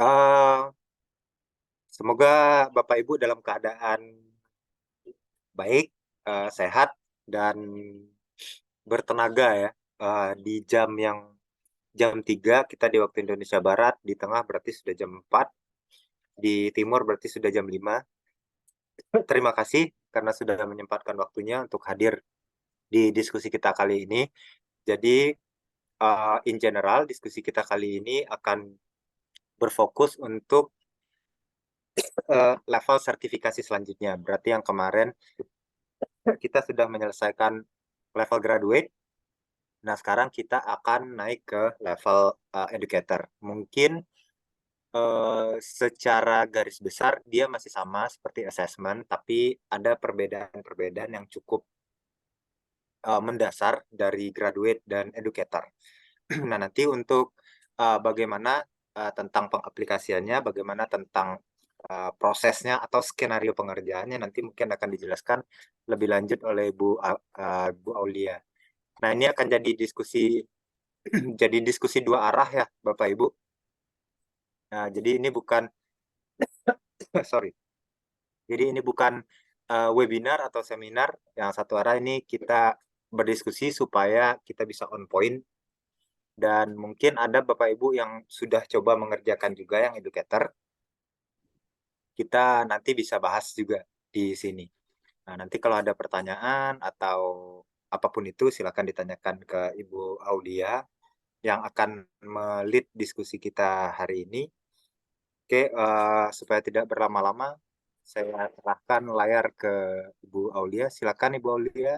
Eh, Semoga Bapak Ibu dalam keadaan baik, sehat, dan bertenaga ya. Di jam 3 kita di waktu Indonesia Barat, di tengah berarti sudah jam 4, di timur berarti sudah jam 5. Terima kasih karena sudah menyempatkan waktunya untuk hadir di diskusi kita kali ini. Jadi, in general, diskusi kita kali ini akan berfokus untuk level sertifikasi selanjutnya. Berarti yang kemarin kita sudah menyelesaikan level graduate. Nah, sekarang kita akan naik ke level educator. Mungkin secara garis besar dia masih sama seperti assessment, tapi ada perbedaan-perbedaan yang cukup mendasar dari graduate dan educator. Nah, nanti untuk bagaimana tentang pengaplikasiannya, bagaimana tentang prosesnya atau skenario pengerjaannya nanti mungkin akan dijelaskan lebih lanjut oleh Bu Aulia. Nah, ini akan jadi diskusi jadi diskusi dua arah ya, Bapak Ibu. Nah, jadi ini bukan sorry. Jadi ini bukan webinar atau seminar yang satu arah, ini kita berdiskusi supaya kita bisa on point, dan mungkin ada Bapak Ibu yang sudah coba mengerjakan juga yang educator. Kita nanti bisa bahas juga di sini. Nah, nanti kalau ada pertanyaan atau apapun itu silakan ditanyakan ke Ibu Aulia yang akan melit diskusi kita hari ini. Oke, supaya tidak berlama-lama, saya serahkan layar ke Ibu Aulia. Silakan Ibu Aulia.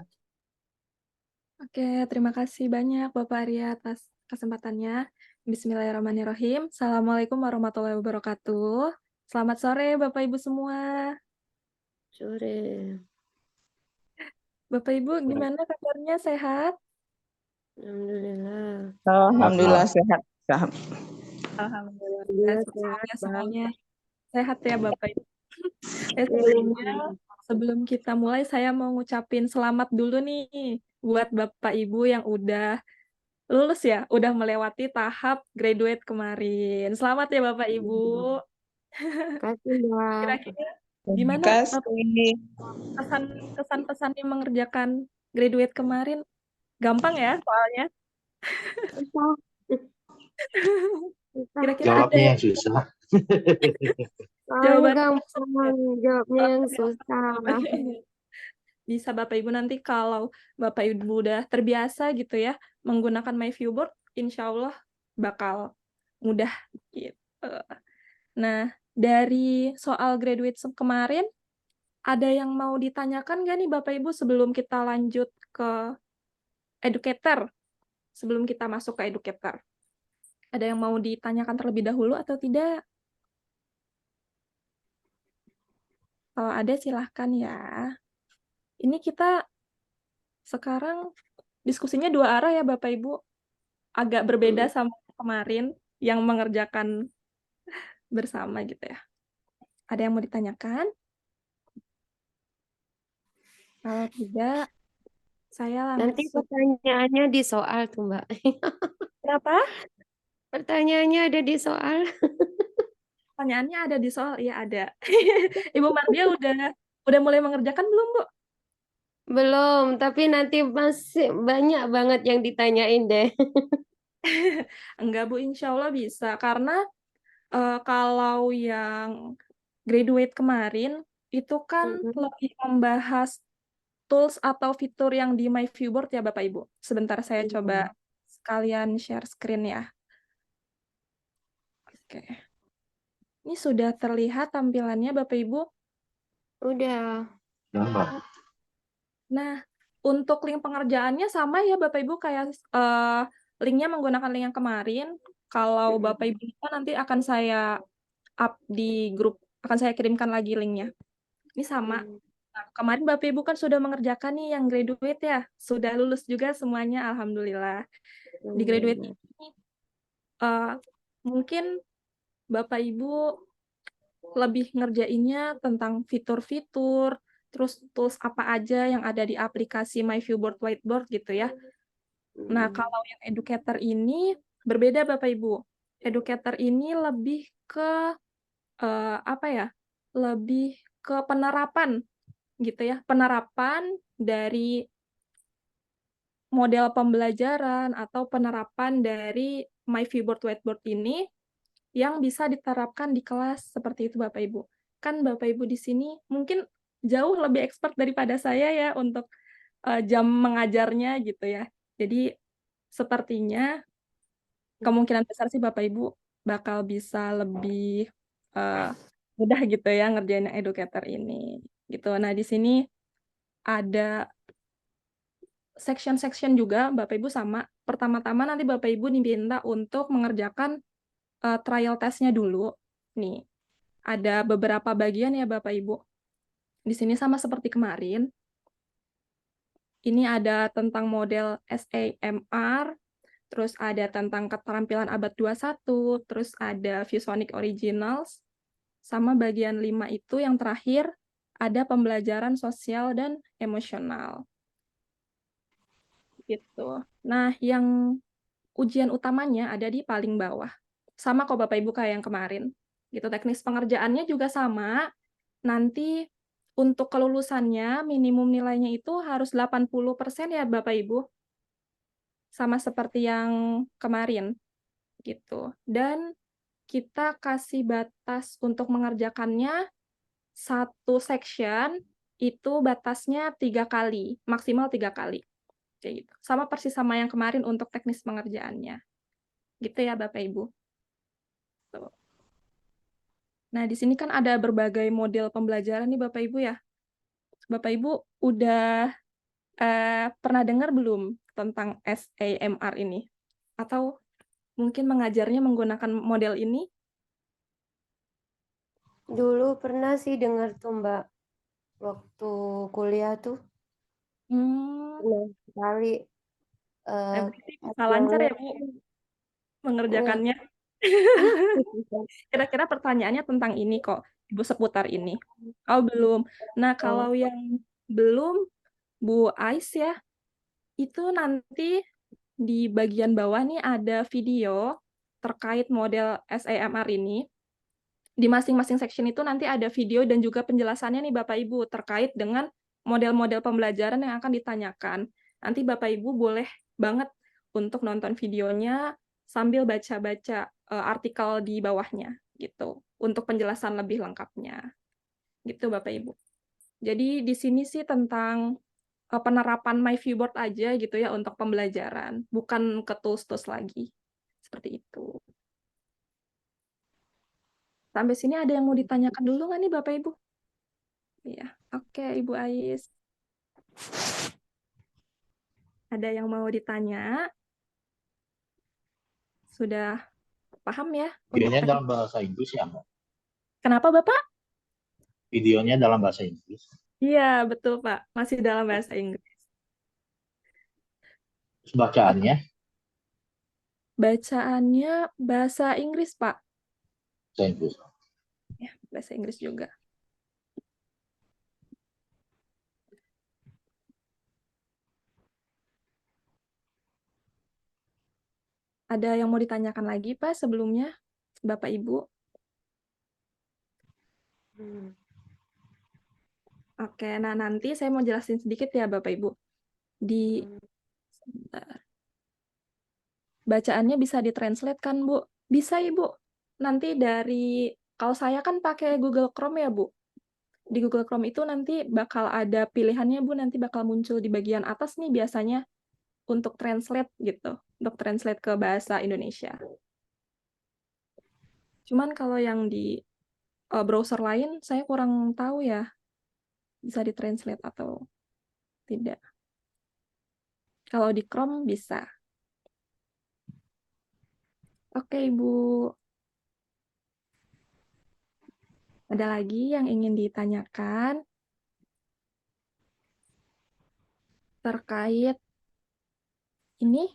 Oke, terima kasih banyak Bapak Arya atas kesempatannya. Bismillahirrahmanirrahim. Assalamualaikum warahmatullahi wabarakatuh. Selamat sore Bapak Ibu semua. Sore. Bapak Ibu gimana kabarnya, sehat? Alhamdulillah. Alhamdulillah sehat. Alhamdulillah. Iya, Semoga sehat, Bang. semuanya sehat ya Bapak Ibu. Iya. Sebelum kita mulai saya mau ngucapin selamat dulu nih buat Bapak Ibu yang udah lulus ya, udah melewati tahap graduate kemarin. Selamat ya Bapak Ibu. Kasih, Mbak. Kira-kira Terima gimana kasih. kesan-pesannya mengerjakan graduate kemarin? Gampang ya soalnya. Susah. Susah. Kira-kira ada Jawabnya yang yang susah. Soalnya jawaban gampang, jawabnya yang susah. bisa Bapak Ibu nanti kalau Bapak Ibu udah terbiasa gitu ya menggunakan MyViewBoard, insya Allah bakal mudah gitu. Nah, dari soal graduate kemarin, ada yang mau ditanyakan nggak nih Bapak Ibu sebelum kita lanjut ke educator? Sebelum kita masuk ke educator. Ada yang mau ditanyakan terlebih dahulu atau tidak? Kalau ada silahkan ya. Ini kita sekarang diskusinya dua arah ya Bapak Ibu. Agak berbeda sama kemarin yang mengerjakan bersama gitu ya. Ada yang mau ditanyakan? Kalau tidak, saya Nanti langsung. pertanyaannya di soal tuh, Mbak. Berapa? Pertanyaannya ada di soal. Pertanyaannya ada di soal, iya ada. Ibu Mardia udah mulai mengerjakan belum, Bu? Belum, tapi nanti masih banyak banget yang ditanyain deh. Enggak, Bu, insya Allah bisa. Karena kalau yang graduate kemarin, itu kan lebih membahas tools atau fitur yang di MyViewBoard ya, Bapak Ibu. Sebentar saya coba sekalian share screen ya. Oke. Ini sudah terlihat tampilannya, Bapak Ibu? Udah. Nah, untuk link pengerjaannya sama ya Bapak Ibu, kayak linknya menggunakan link yang kemarin. Kalau Bapak Ibu lupa nanti akan saya up di grup, akan saya kirimkan lagi linknya. Ini sama. Nah, kemarin Bapak Ibu kan sudah mengerjakan nih yang graduate ya, sudah lulus juga semuanya, Alhamdulillah. Di graduate ini mungkin Bapak Ibu lebih ngerjainnya tentang fitur-fitur, terus tools apa aja yang ada di aplikasi MyViewBoard Whiteboard gitu ya. Nah, kalau yang educator ini berbeda Bapak Ibu. educator ini lebih ke apa ya? Lebih ke penerapan gitu ya, penerapan dari model pembelajaran atau penerapan dari My-Viewboard Whiteboard ini yang bisa diterapkan di kelas seperti itu Bapak Ibu. Kan Bapak Ibu di sini mungkin jauh lebih expert daripada saya ya untuk jam mengajarnya gitu ya. Jadi sepertinya kemungkinan besar sih Bapak Ibu bakal bisa lebih mudah gitu ya ngerjain yang educator ini gitu. Nah, di sini ada section-section juga Bapak Ibu sama. Pertama-tama nanti Bapak Ibu diminta untuk mengerjakan trial testnya dulu. Nih, ada beberapa bagian ya Bapak Ibu. Di sini sama seperti kemarin. Ini ada tentang model SAMR, terus ada tentang keterampilan abad 21, terus ada ViewSonic Originals, sama bagian 5 itu yang terakhir ada pembelajaran sosial dan emosional. Gitu. Nah, yang ujian utamanya ada di paling bawah. Sama kok Bapak Ibu kayak yang kemarin. Gitu, teknis pengerjaannya juga sama. Nanti untuk kelulusannya minimum nilainya itu harus 80% ya Bapak Ibu. Sama seperti yang kemarin gitu. Dan kita kasih batas untuk mengerjakannya satu section itu batasnya 3 kali, maksimal 3 kali. Kayak gitu. Sama persis sama yang kemarin untuk teknis pengerjaannya. Gitu ya Bapak Ibu. Tuh. Nah, di sini kan ada berbagai model pembelajaran nih Bapak Ibu ya. Bapak Ibu udah pernah dengar belum tentang SAMR ini? Atau mungkin mengajarnya menggunakan model ini? Dulu pernah sih dengar tuh Mbak, waktu kuliah tuh. Nah, sekali Berarti bisa yang lancar ya Bu mengerjakannya. Kira-kira pertanyaannya tentang ini kok, Ibu seputar ini. Oh, belum. Nah, kalau yang belum, Bu Ais ya, itu nanti di bagian bawah nih ada video terkait model SAMR ini. Di masing-masing section itu nanti ada video dan juga penjelasannya nih Bapak Ibu terkait dengan model-model pembelajaran yang akan ditanyakan. Nanti Bapak Ibu boleh banget untuk nonton videonya sambil baca-baca artikel di bawahnya gitu untuk penjelasan lebih lengkapnya. Gitu Bapak Ibu. Jadi di sini sih tentang penerapan My-Viewboard aja gitu ya untuk pembelajaran, bukan ke tools-tools lagi. Seperti itu. Sampai sini ada yang mau ditanyakan dulu nggak nih Bapak Ibu? Iya, oke Ibu Ais. Ada yang mau ditanya? Sudah paham ya? Videonya dalam bahasa Inggris ya, Mbak? Kenapa Bapak? Videonya dalam bahasa Inggris. Iya, betul Pak. Masih dalam bahasa Inggris. Terus bacaannya? Bacaannya bahasa Inggris, Pak. Bahasa Inggris. Ya, bahasa Inggris juga. Ada yang mau ditanyakan lagi, Pak, sebelumnya? Bapak, Ibu? Oke, nah nanti saya mau jelasin sedikit ya, Bapak, Ibu. Sebentar. Bacaannya bisa ditranslate kan, Bu? Bisa, Ibu. Nanti kalau saya kan pakai Google Chrome ya, Bu. Di Google Chrome itu nanti bakal ada pilihannya, Bu. Nanti bakal muncul di bagian atas nih biasanya untuk translate gitu. Untuk translate ke bahasa Indonesia. Cuman kalau yang di browser lain, saya kurang tahu ya. Bisa ditranslate atau tidak. Kalau di Chrome bisa. Oke, Ibu. Ada lagi yang ingin ditanyakan terkait ini?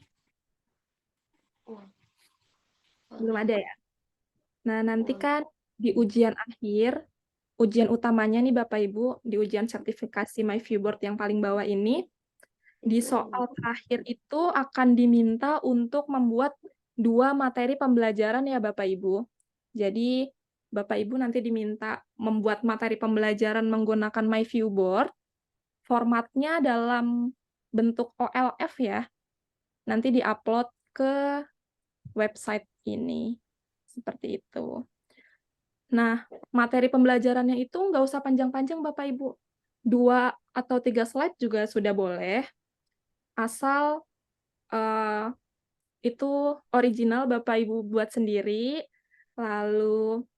Belum ada ya? Nah, nanti kan di ujian akhir, ujian utamanya nih Bapak Ibu, di ujian sertifikasi My-Viewboard yang paling bawah ini, di soal terakhir itu akan diminta untuk membuat 2 materi pembelajaran ya Bapak Ibu. Jadi Bapak Ibu nanti diminta membuat materi pembelajaran menggunakan MyViewBoard. Formatnya dalam bentuk OLF ya. Nanti diupload ke website ini. Seperti itu. Nah, materi pembelajarannya itu nggak usah panjang-panjang Bapak Ibu. 2 atau 3 slide juga sudah boleh. Asal itu original Bapak Ibu buat sendiri. Lalu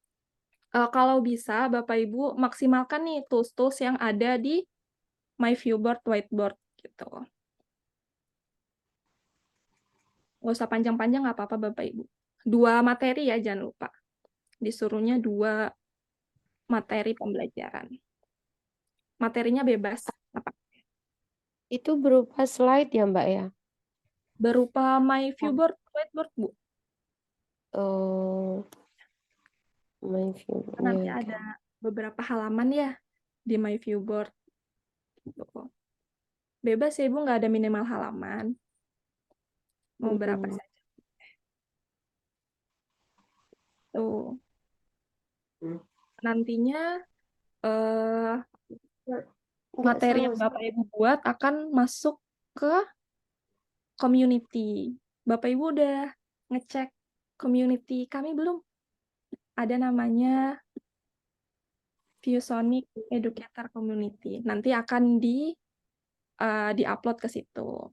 kalau bisa Bapak Ibu maksimalkan nih tools-tools yang ada di MyViewBoard Whiteboard gitu. Nggak usah panjang-panjang nggak apa-apa Bapak Ibu. 2 materi ya jangan lupa. Disuruhnya 2 materi pembelajaran. Materinya bebas. Apa? Itu berupa slide ya, Mbak ya? Berupa MyViewBoard Whiteboard, Bu. Oh, MyViewBoard. Nanti Ya, oke. ada beberapa halaman ya di MyViewBoard. Gitu. Bebas ya Ibu, nggak ada minimal halaman. Mau berapa Mm-mm. saja. Tuh. Nantinya Nggak materi yang sama. Bapak Ibu buat akan masuk ke community. Bapak Ibu udah ngecek community kami belum? Ada namanya ViewSonic Educator Community. Nanti akan di-upload ke situ.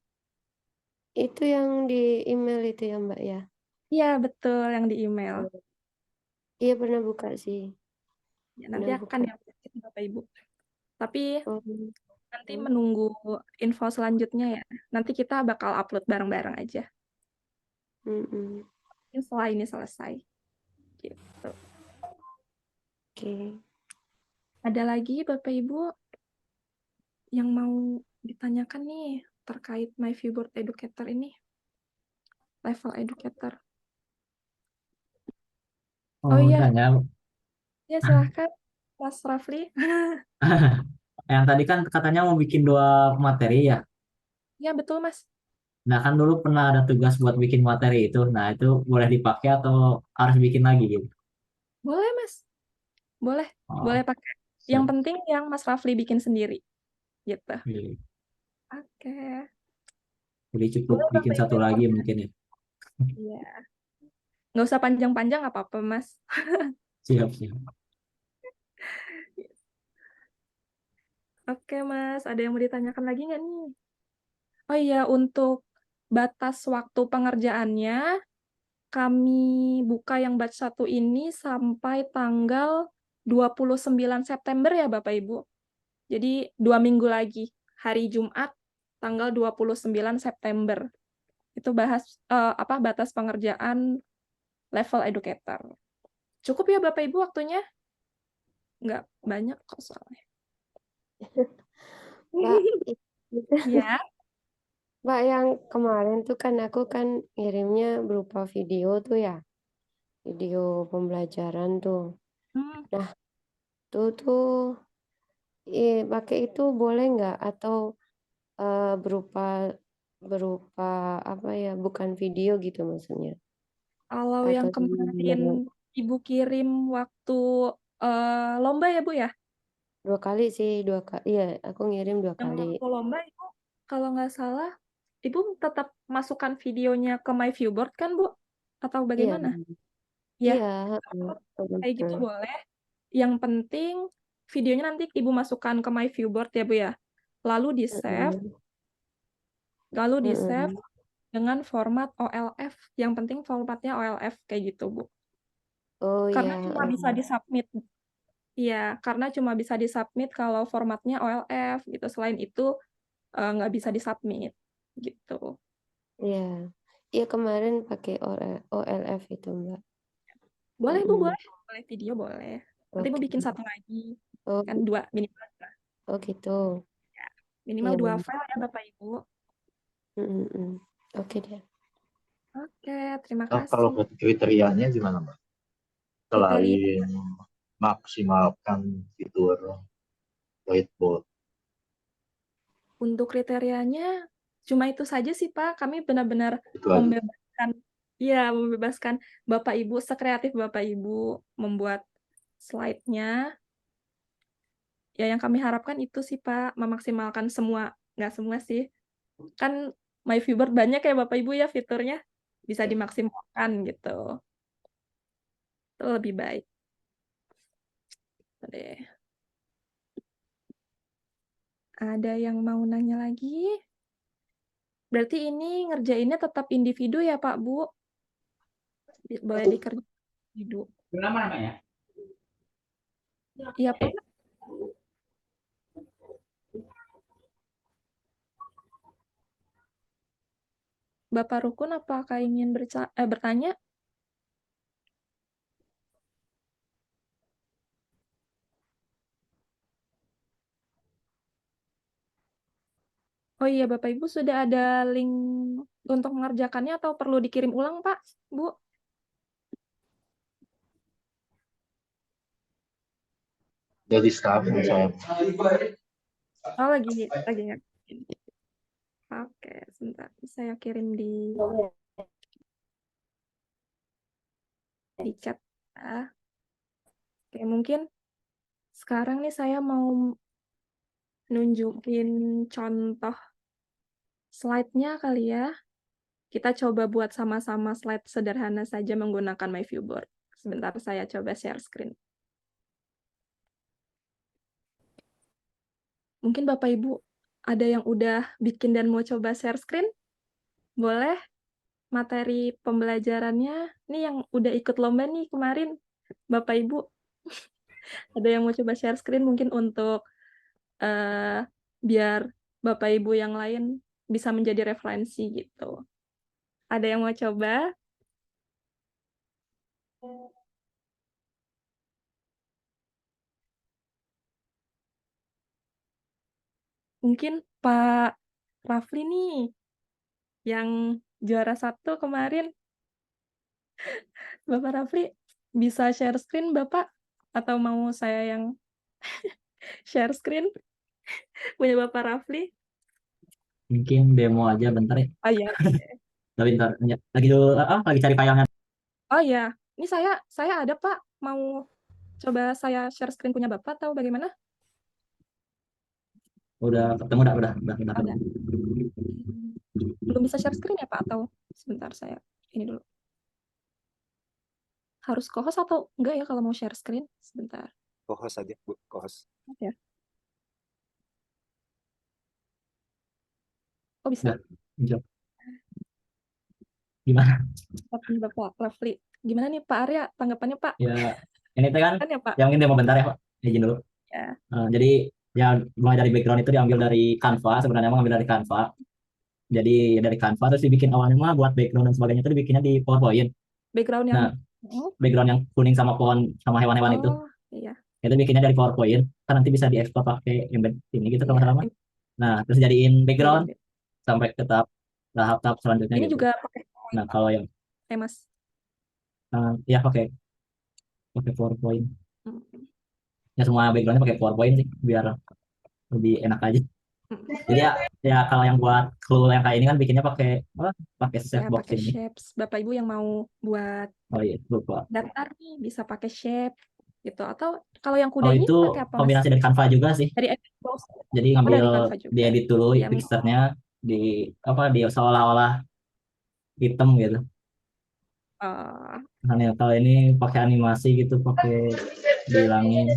Itu yang di email itu ya, Mbak ya? Iya, betul yang di email. Iya, pernah buka sih. Ya, nanti Pernah akan buka. di-upload Bapak Ibu. Tapi Oh, nanti menunggu info selanjutnya ya. Nanti kita bakal upload bareng-bareng aja. mm-mm. Setelah ini selesai. Gitu. Oke. Ada lagi Bapak Ibu yang mau ditanyakan nih terkait MyViewBoard Educator ini? Level Educator. Oh iya, Tanya, ya silahkan Mas Rafli. yang tadi kan katanya mau bikin 2 materi ya. Ya betul Mas. Nah kan dulu pernah ada tugas buat bikin materi itu. Nah itu boleh dipakai atau harus bikin lagi gitu? Boleh Mas. Boleh. Oh, Boleh pakai. Yang penting yang Mas Rafli bikin sendiri. Gitu. iya. Oke. Jadi cukup Boleh bikin Bapak satu Ibu. lagi mungkin ya. Iya. Nggak usah panjang-panjang apa-apa Mas. Siap, siap. Oke Mas, ada yang mau ditanyakan lagi nggak nih? Oh iya, untuk batas waktu pengerjaannya, kami buka yang batch 1 ini sampai tanggal 29 September ya Bapak Ibu. Jadi 2 minggu lagi, hari Jumat, tanggal 29 September. Itu batas pengerjaan level educator. Cukup ya Bapak Ibu waktunya? Nggak banyak kok soalnya. Mbak, Ya. Mbak, yang kemarin tuh kan aku kan ngirimnya berupa video tuh ya. Video pembelajaran tuh. Nah, tuh pakai itu boleh nggak? Atau berupa apa ya? Bukan video gitu maksudnya. Kalau yang Atau kemarin Ibu kirim waktu lomba ya Bu ya? 2 kali sih, 2 kali. Iya, aku ngirim 2 Yang kali. waktu lomba Ibu, kalau nggak salah, Ibu tetap masukkan videonya ke MyViewBoard kan Bu? Atau Iya, bagaimana? iya, Ya, kayak gitu boleh. Yang penting videonya nanti Ibu masukkan ke MyViewBoard ya Bu ya. Lalu di-save, dengan format OLF. Yang penting formatnya OLF kayak gitu Bu. Oh Karena ya, cuma bisa di-submit. Iya, karena cuma bisa di-submit kalau formatnya OLF gitu. Selain itu nggak bisa di-submit gitu. iya. Iya, kemarin pakai OLF itu, Mbak. Boleh Bu, boleh. Boleh video boleh. Nanti Bu Oke. bikin satu lagi. Oh, Kan 2 minimal. oh gitu. Ya, minimal Iya, 2 benar. file ya Bapak Ibu. Oke deh. Oke, terima Nah, kalau kasih. kriterianya gimana, Mbak? Kriteria Selain maksimalkan fitur whiteboard. untuk kriterianya cuma itu saja sih Pak. Kami benar-benar Itu aja. membebaskan ya membebaskan Bapak Ibu, sekreatif Bapak Ibu membuat slide-nya. Ya yang kami harapkan itu sih Pak, memaksimalkan semua, nggak semua sih. Kan MyViewBoard banyak ya Bapak Ibu ya fiturnya, bisa dimaksimalkan gitu. Itu lebih baik. Deh. Ada yang mau nanya lagi? Berarti ini ngerjainnya tetap individu ya Pak Bu? Boleh dikerjain individu. Nama namanya? Iya Pak. Bapak Rukun apakah ingin bertanya? Oh iya Bapak Ibu sudah ada link untuk mengerjakannya atau perlu dikirim ulang Pak, Bu? Jadi staff saya. Oh lagi ngerjain. Oke, sebentar. Saya kirim di chat. Oke, mungkin sekarang nih saya mau nunjukin contoh slide-nya kali ya. Kita coba buat sama-sama slide sederhana saja menggunakan MyViewBoard. Sebentar saya coba share screen. Mungkin Bapak Ibu ada yang udah bikin dan mau coba share screen? Boleh? Materi pembelajarannya, nih yang udah ikut lomba nih kemarin, Bapak Ibu. Ada yang mau coba share screen mungkin untuk biar Bapak Ibu yang lain bisa menjadi referensi gitu. Ada yang mau coba? Mungkin Pak Rafli nih, yang juara 1 kemarin. Bapak Rafli, bisa share screen Bapak? Atau mau saya yang share screen? Punya Bapak Rafli? Mungkin demo aja bentar ya. Oh iya. Tapi bentar, lagi cari filenya. Oh iya, ini saya ada Pak, mau coba saya share screen punya Bapak atau bagaimana? Udah ketemu, udah. Ada. Belum bisa share screen ya Pak, atau sebentar saya ini dulu. Harus co-host atau enggak ya kalau mau share screen? Sebentar. Co-host aja, Bu, co-host. Ya. Oh bisa. Udah, gimana? Bapak Rafli. Gimana nih Pak Arya, tanggapannya Pak? Ya, ini teh kan Kan ya Pak? yang mungkin demo bentar ya Pak, izin dulu. Ya. Jadi ya mulai dari background itu diambil dari Canva, sebenarnya mengambil dari Canva. Jadi dari Canva terus dibikin awalnya mah buat background dan sebagainya itu dibikinnya di PowerPoint. Background yang Nah, background yang kuning sama pohon sama hewan-hewan itu. Iya. Itu bikinnya dari PowerPoint, kan nanti bisa diekspor pakai embed ini gitu kalau nggak salah. Nah, terus jadiin background sampai ke tahap selanjutnya ini gitu. juga pakai Nah, kalau yang Mas. ya pakai PowerPoint. Ya semua backgroundnya pakai PowerPoint sih biar lebih enak aja. Jadi ya kalau yang buat clue yang kayak ini kan bikinnya pakai shape box pakai ini. shapes. Bapak Ibu yang mau buat lupa. daftar nih bisa pakai shape gitu, atau kalau yang kuda Oh ini itu pakai apa Mas? kombinasi dari Canva juga sih. Dari Jadi ngambil diedit dulu Ya, pixelnya di seolah-olah hitam gitu. Nah, kalau ini pakai animasi gitu, pakai dihilangin.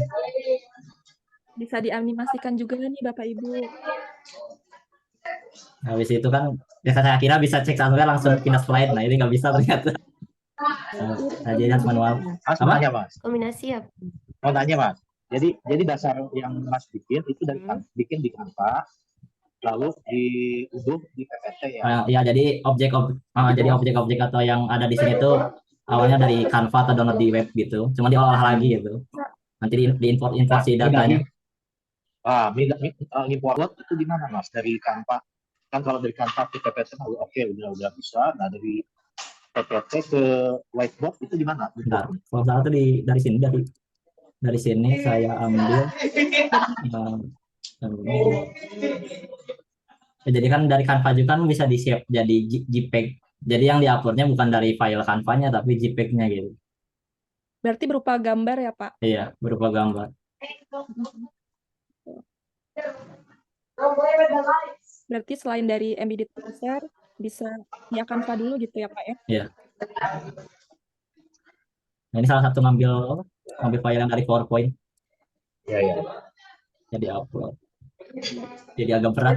Bisa dianimasikan juga nih Bapak Ibu. Habis itu kan saya kira bisa cek software langsung pindah slide. Nah ini nggak bisa ternyata. Nah, jadi harus manual. Mas tanya Mas. Kombinasi ya. Mau tanya Mas. Jadi dasar yang Mas bikin itu dari bikin di Canva, lalu diunduh di PPT ya. Ya jadi objek-objek atau yang ada di sini tuh awalnya dari Canva atau download di web gitu. Cuma diolah lagi gitu. Nanti diimport si datanya. Import itu gimana Mas? Dari Canva. Kan kalau dari Canva ke PPT oke udah bisa. Nah dari PPT ke whiteboard itu gimana? Bentar, kalau salah tuh dari sini saya ambil. Jadi kan dari Canva juga kan bisa di save jadi JPEG Jadi yang diuploadnya bukan dari file Canva-nya tapi JPEG-nya gitu. Berarti berupa gambar ya, Pak? Iya, berupa gambar. Berarti selain dari embedded browser, bisa via Canva dulu gitu ya, Pak ya? Iya. Nah, ini salah satu ngambil file yang dari PowerPoint. Ya. Jadi upload. Jadi agak berat.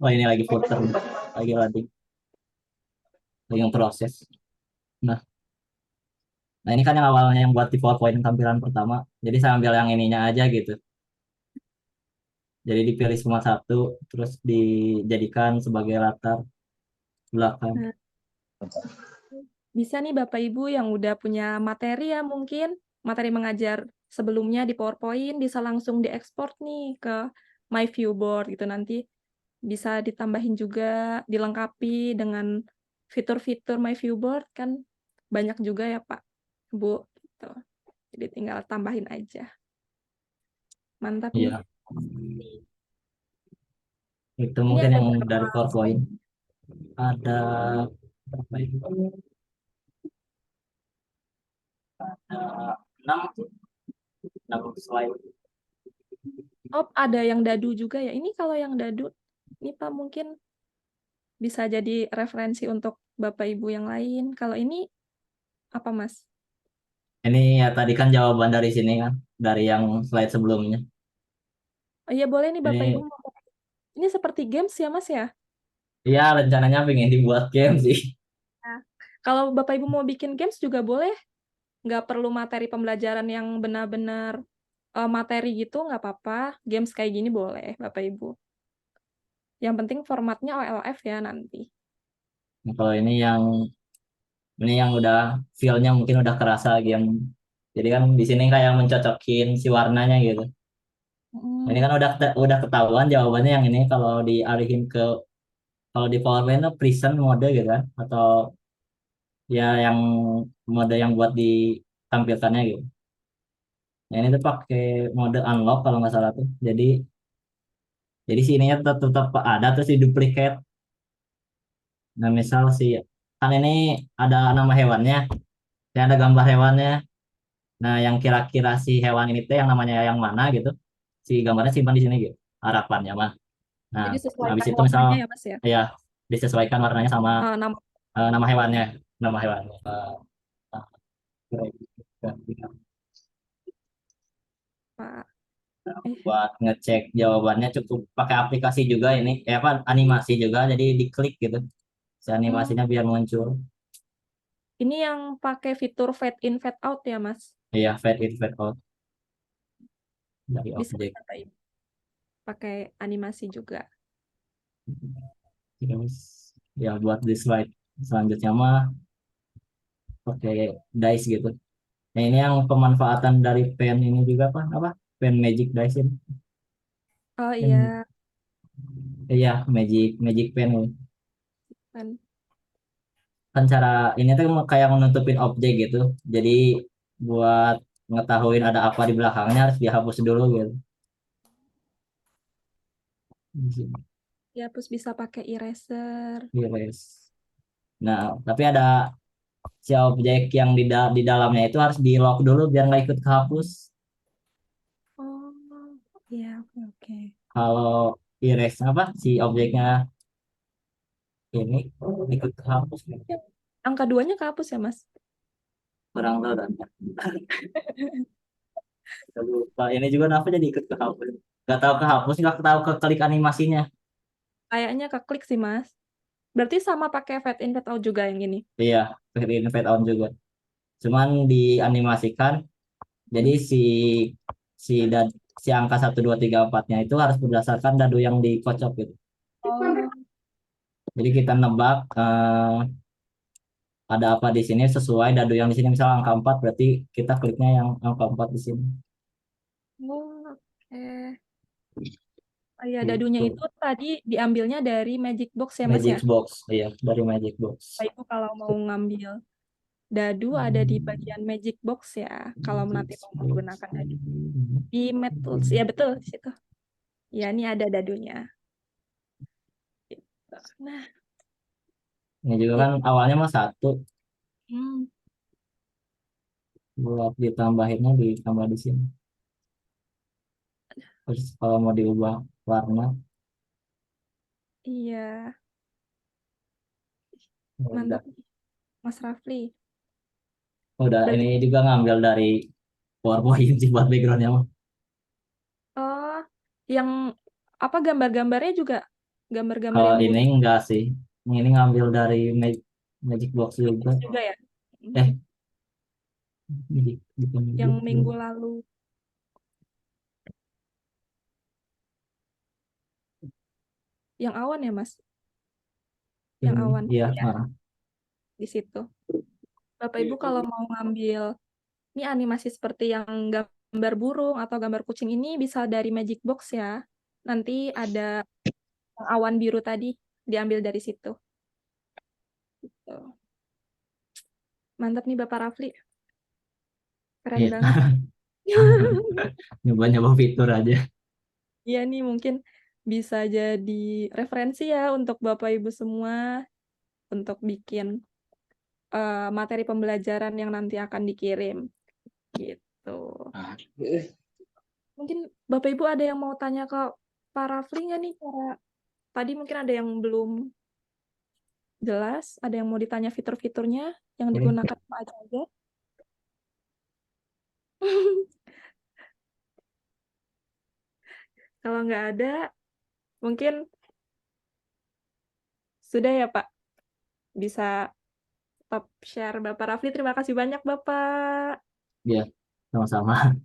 Wah, ini lagi footer. Lagi yang proses. Nah, ini kan yang awalnya yang buat di PowerPoint tampilan pertama. Jadi saya ambil yang ininya aja gitu. Jadi dipilih semua satu, terus dijadikan sebagai latar belakang. Nah, bisa nih Bapak Ibu yang udah punya materi ya mungkin, materi mengajar sebelumnya di PowerPoint, bisa langsung diekspor nih ke My Viewboard gitu. Nanti bisa ditambahin juga, dilengkapi dengan fitur-fitur My Viewboard, kan banyak juga ya Pak, Bu. Gitu. Jadi tinggal tambahin aja. Mantap nih. Iya. Itu Ini mungkin ada yang berapa dari PowerPoint. Ada berapa itu? Ada 6 slide. Oh, ada yang dadu juga ya. Ini kalau yang dadu, ini Pak mungkin bisa jadi referensi untuk Bapak Ibu yang lain. Kalau ini apa Mas? Ini ya tadi kan jawaban dari sini kan, dari yang slide sebelumnya. Oh iya boleh nih Bapak Ibu. Ini Ini seperti games ya Mas ya? ya rencananya pengen dibuat game sih. Nah, kalau Bapak Ibu mau bikin games juga boleh. Nggak perlu materi pembelajaran yang benar-benar materi gitu, nggak apa-apa. Games kayak gini boleh Bapak Ibu. Yang penting formatnya OLF ya nanti. Nah, kalau ini yang udah feel-nya mungkin udah kerasa game. Jadi kan di sini kayak mencocokin si warnanya gitu. Ini kan udah ketahuan jawabannya yang ini kalau dialihin kalau di PowerPoint itu present mode gitu kan, atau ya yang mode yang buat ditampilkannya gitu. Nah, ini tuh pakai mode unlock kalau nggak salah tuh. Jadi sininya tetap ada terus di duplicate. Nah, misal kan ini ada nama hewannya, dan ada gambar hewannya. Nah, yang kira-kira si hewan ini tuh yang namanya yang mana gitu. Si gambarnya simpan di sini gitu. Harapannya mah. Nah, Jadi habis sesuaikan itu misal warnanya ya Mas ya. ya disesuaikan warnanya sama Nama nama hewannya, nama hewannya. Pak. Buat ngecek jawabannya cukup pakai aplikasi juga ini, apa animasi juga, jadi diklik gitu. Si animasinya biar muncul. Ini yang pakai fitur fade in fade out ya Mas. Iya, fade in fade out dari Bisa objek. Bapak Ibu pakai animasi juga. Terus ya buat di slide selanjutnya mah pakai dice gitu. Nah, ini yang pemanfaatan dari pen ini juga apa pen magic dice ini. Oh Pen, iya, iya magic pen ini. kan. Kan cara ini tuh kayak menutupin objek gitu. Jadi buat ngetahuin ada apa di belakangnya harus dihapus dulu gitu. Di sini. Dihapus bisa pakai eraser. Iris. Nah, tapi ada si objek yang di dalamnya itu harus di lock dulu biar nggak ikut kehapus. Oh, iya, oke. Kalau erase apa si objeknya ini ikut kehapus Ya, angka 2-nya kehapus ya, Mas? kurang tahu dan lupa ini juga kenapa jadi ikut kehapus, nggak tahu kehapus, nggak tahu keklik animasinya. Kayaknya keklik sih, Mas. Berarti sama pakai fade in fade out juga yang ini. Iya, fade in fade out juga, cuman dianimasikan jadi si dan si angka 1 2 3 4-nya itu harus berdasarkan dadu yang dikocok gitu. Oh, Jadi kita nebak ada apa di sini sesuai dadu yang di sini, misal angka 4 berarti kita kliknya yang angka 4 di sini. oke. Oh iya, dadunya Gitu. itu tadi diambilnya dari Magic Box ya, Mas Magic ya? box, iya dari Magic box. Bapak Ibu kalau mau ngambil dadu ada di bagian Magic Box ya. Kalau nanti mau menggunakan dadu. Di Math Tools, ya betul di situ. Ya, ini ada dadunya. Gitu. Nah, Ini juga kan awalnya mah 1, Hmm, buat ditambahinnya ditambah di sini. Terus kalau mau diubah warna, iya, ya udah. mantap Mas Rafli. Udah Berarti ini juga ngambil dari PowerPoint sih buat backgroundnya mah. oh, yang apa gambar-gambarnya juga gambar-gambar Kalau yang ini enggak sih. Ini ngambil dari Magic Box juga. juga ya, Eh, bukan Magic yang Box minggu juga. lalu, yang awan ya Mas, yang Ini, awan iya, ya di situ. Bapak Ibu kalau mau ngambil ini animasi seperti yang gambar burung atau gambar kucing ini bisa dari Magic Box ya. Nanti ada yang awan biru tadi diambil dari situ. Gitu. Mantap nih Bapak Rafli. Keren Iya. banget. Nyoba-nyoba fitur aja. Iya nih mungkin bisa jadi referensi ya untuk Bapak Ibu semua untuk bikin materi pembelajaran yang nanti akan dikirim. Gitu. Mungkin Bapak Ibu ada yang mau tanya ke Pak Rafli nggak nih? Tadi mungkin ada yang belum jelas, ada yang mau ditanya fitur-fiturnya yang digunakan apa aja. Kalau nggak ada, mungkin sudah ya Pak. Bisa stop share Bapak Rafli. Terima kasih banyak Bapak. Iya, sama-sama.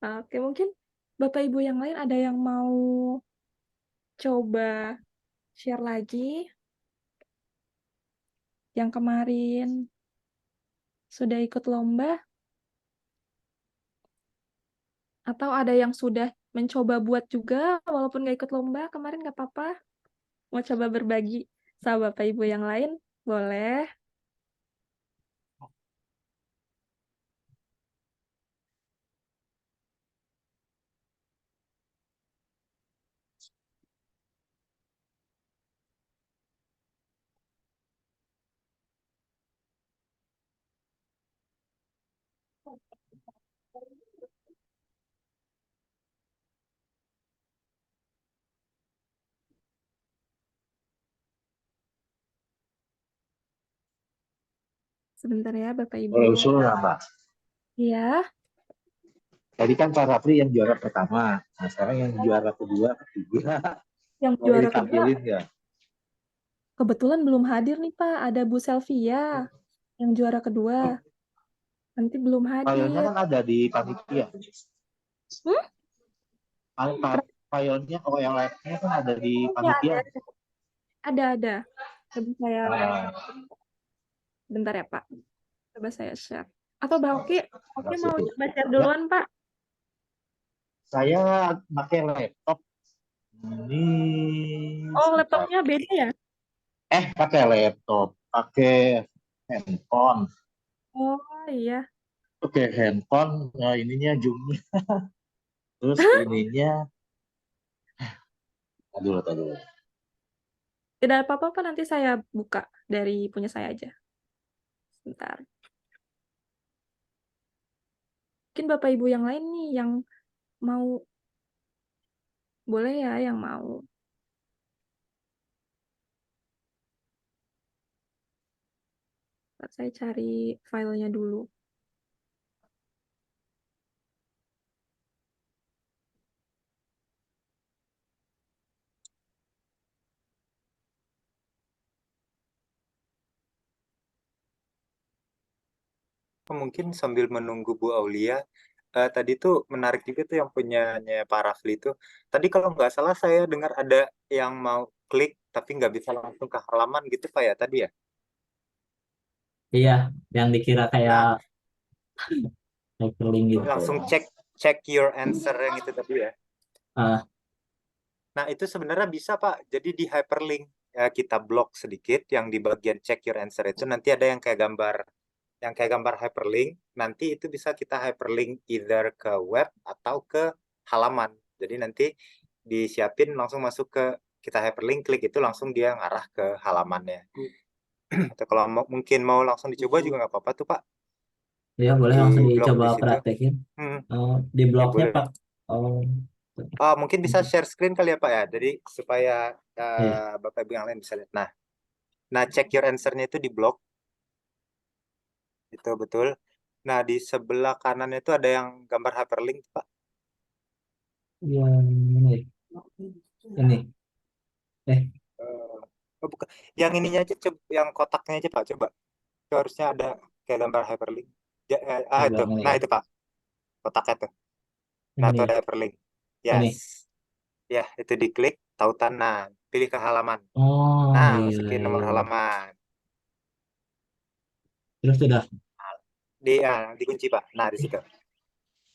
Oke, mungkin Bapak Ibu yang lain ada yang mau coba share lagi yang kemarin sudah ikut lomba atau ada yang sudah mencoba buat juga walaupun nggak ikut lomba kemarin nggak apa-apa. Mau coba berbagi sama Bapak Ibu yang lain? Boleh. Sebentar ya Bapak Ibu. Boleh usul nggak, Mbak? Iya, Tadi kan Pak Rafli yang juara pertama. Nah, sekarang yang juara kedua, ketiga. yang Boleh juara kedua ditampilin nggak? kebetulan belum hadir nih Pak. Ada Bu Selvia yang juara kedua. Nanti belum Filenya hadir. kan ada di panitia. Hmm? Filenya, kalau yang live-nya kan ada di Ya, panitia. ada. Coba saya, Nah, bentar ya Pak. Coba saya share. Atau Mbak Oki mau situ. coba share Ya, duluan Pak. saya pakai laptop. Ini Oh, sebentar. laptopnya beda ya? Pakai laptop, pakai handphone. Oh, iya. Oke, handphone, ininya zoomnya, terus ininya, aduh. Tidak apa-apa Pak, nanti saya buka dari punya saya aja. Sebentar. Mungkin Bapak Ibu yang lain nih yang mau, boleh ya yang mau. Saya cari filenya dulu. Mungkin sambil menunggu Bu Aulia, tadi tuh menarik juga tuh yang punyanya Pak Rafli itu. Tadi kalau nggak salah saya dengar ada yang mau klik tapi nggak bisa langsung ke halaman gitu Pak ya tadi ya. Iya, yang dikira kayak Nah, hyperlink gitu. langsung check your answer yang itu tadi ya. Ah, Nah, itu sebenarnya bisa Pak. Jadi di hyperlink ya, kita blok sedikit yang di bagian check your answer itu nanti ada yang kayak gambar hyperlink. Nanti itu bisa kita hyperlink either ke web atau ke halaman. Jadi nanti disiapin langsung masuk ke kita hyperlink, klik itu langsung dia ngarah ke halamannya. Atau kalau mungkin mau langsung dicoba juga nggak apa-apa tuh Pak, Ya boleh di langsung blog di dicoba situ. praktekin. Di Ya blognya boleh. Pak. Mungkin bisa share screen kali ya Pak ya, jadi supaya Iya. Bapak Ibu yang lain bisa lihat. Nah check your answer-nya itu di blog, itu betul. Nah di sebelah kanannya itu ada yang gambar hyperlink Pak. Yang ini. Ini. Eh, bukan. Yang ininya aja, yang kotaknya aja Pak, coba. Itu harusnya ada kayak gambar hyperlink. Itu. Ini Nah ya. itu Pak, kotaknya tuh. Nah itu Ini. ada hyperlink. Ini. Yes. Ya, itu diklik tautan. Nah, pilih ke halaman. Oh Nah, iya, masukin nomor iya. halaman. Terus sudah. Dikunci Pak. Nah, di situ.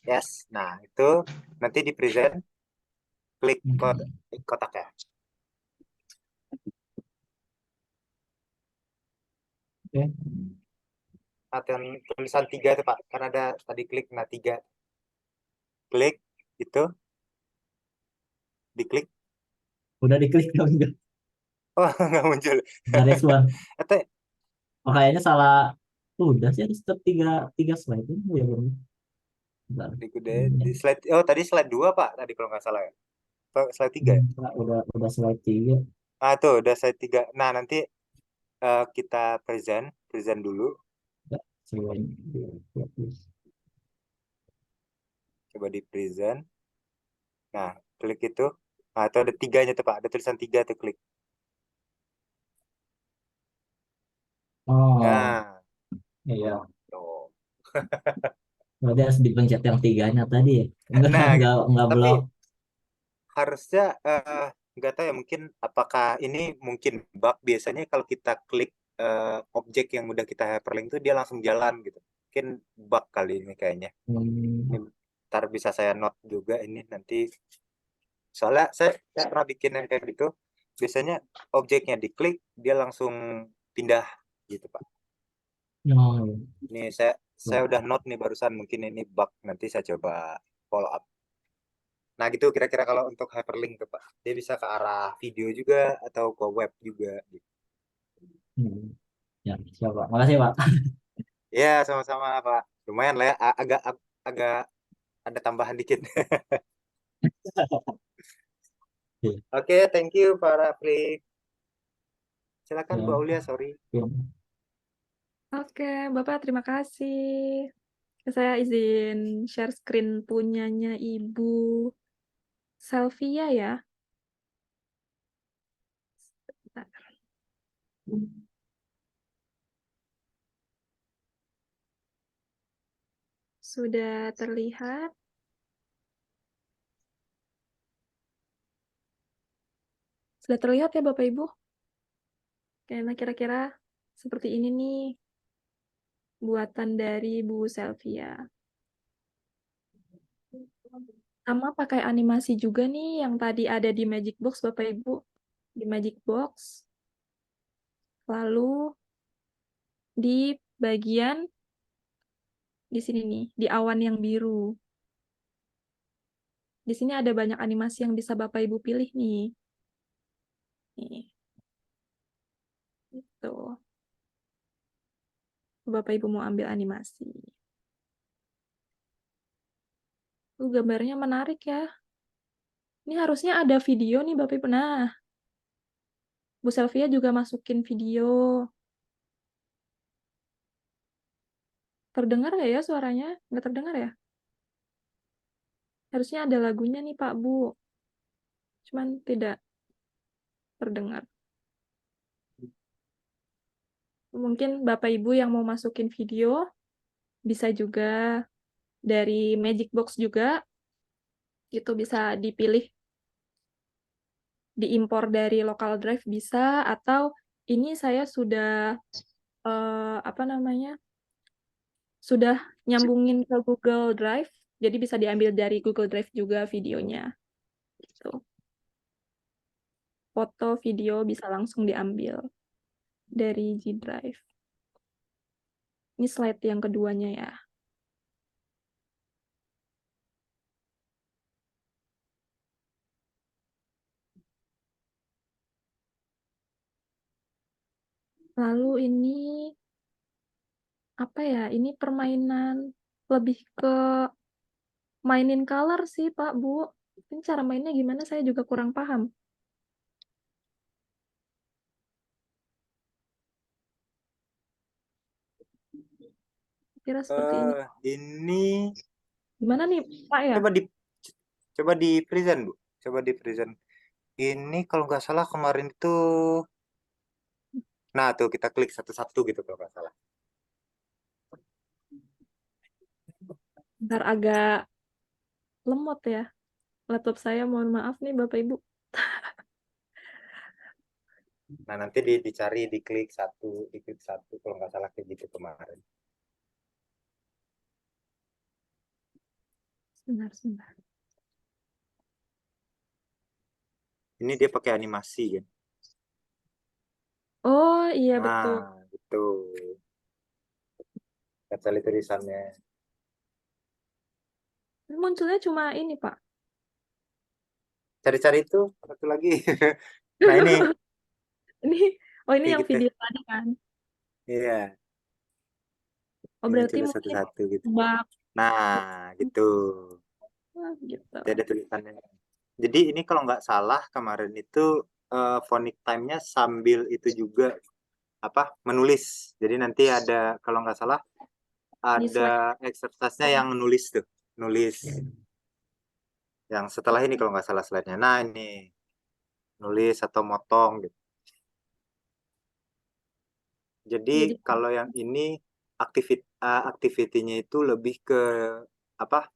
Yes. Nah, itu nanti di present, klik kotaknya. Oke. Atau tulisan 3 itu Pak. Kan ada tadi klik, nah 3. Klik, itu. Diklik. Udah diklik dong enggak? Oh, nggak muncul. Nggak respon. Atau Oh, kayaknya salah. Udah sih ada step tiga slide itu ya belum. Bentar. di slide, tadi slide 2 Pak. Tadi kalau nggak salah ya. Atau slide 3 ya? Udah slide 3. Tuh, udah slide 3. Nah, nanti kita present dulu. Ya, slide 2. Coba di present. Nah, klik itu. Nah, itu ada 3-nya tuh Pak. Ada tulisan 3 tuh, klik. Oh, Nah, iya. tuh. Berarti harus dipencet yang 3-nya tadi ya. Nah, Enggak tapi blok. harusnya nggak tahu ya, mungkin apakah ini mungkin bug. Biasanya kalau kita klik objek yang udah kita hyperlink tuh dia langsung jalan gitu. Mungkin bug kali ini kayaknya. Ini ntar bisa saya note juga ini nanti. Soalnya saya pernah bikin yang kayak gitu. Biasanya objeknya diklik, dia langsung pindah gitu Pak. Oh, Ini saya udah note nih barusan, mungkin ini bug. Nanti saya coba follow up. Nah gitu kira-kira kalau untuk hyperlink tuh Pak. Dia bisa ke arah video juga atau ke web juga gitu. Ya, siapa? Makasih, Pak. Ya, sama-sama Pak. Lumayan lah ya, agak agak ada tambahan dikit. Oke, thank you Pak Rafli. Silakan Bu Aulia, sorry. Oke, Bapak terima kasih. Saya izin share screen punyanya Ibu Selvia ya. Sebentar. Sudah terlihat? Sudah terlihat ya Bapak Ibu? Karena kira-kira seperti ini nih buatan dari Bu Selvia. Sama pakai animasi juga nih yang tadi ada di Magic Box Bapak Ibu. Di Magic Box. Lalu di bagian di sini nih, di awan yang biru. Di sini ada banyak animasi yang bisa Bapak Ibu pilih nih. Nih. Gitu. Bapak Ibu mau ambil animasi. Gambarnya menarik ya. Ini harusnya ada video nih Bapak Ibu. Nah, Bu Selvia juga masukin video. Terdengar nggak ya suaranya? Nggak terdengar ya? Harusnya ada lagunya nih Pak Bu. Cuman tidak terdengar. Mungkin Bapak Ibu yang mau masukin video, bisa juga dari Magic Box juga. Itu bisa dipilih. Diimpor dari local drive bisa, atau ini saya sudah, apa namanya, sudah nyambungin ke Google Drive, jadi bisa diambil dari Google Drive juga videonya. Gitu. Foto, video bisa langsung diambil dari G Drive. Ini slide yang keduanya ya. Lalu ini apa ya? Ini permainan lebih ke mainin color sih, Pak, Bu. Ini cara mainnya gimana? Saya juga kurang paham. Kira seperti ini. Ini Gimana nih, Pak ya? coba di present, Bu. Coba di present. Ini kalau nggak salah kemarin itu, nah tuh kita klik satu-satu gitu kalau nggak salah. Ntar agak lemot ya. Laptop saya, mohon maaf nih Bapak Ibu. Nah nanti dicari, diklik satu kalau nggak salah kayak gitu kemarin. Sebentar. Ini dia pakai animasi kan. Oh iya betul. Nah gitu. Kita lihat tulisannya. Munculnya cuma ini Pak. Cari-cari itu satu lagi. Nah ini. Oh ini Kayak yang gitu. video tadi kan. Iya. Oh Ini berarti coba mungkin satu-satu gitu. bak Nah gitu. gitu. Jadi ada tulisannya. Jadi ini kalau nggak salah kemarin itu phonic time-nya sambil itu juga apa menulis. Jadi nanti ada kalau nggak salah Di ada slide. exercise-nya yang nulis tuh, nulis. Yang setelah ini kalau nggak salah slide-nya. Nah ini nulis atau motong gitu. Jadi kalau yang ini activity-nya itu lebih ke apa?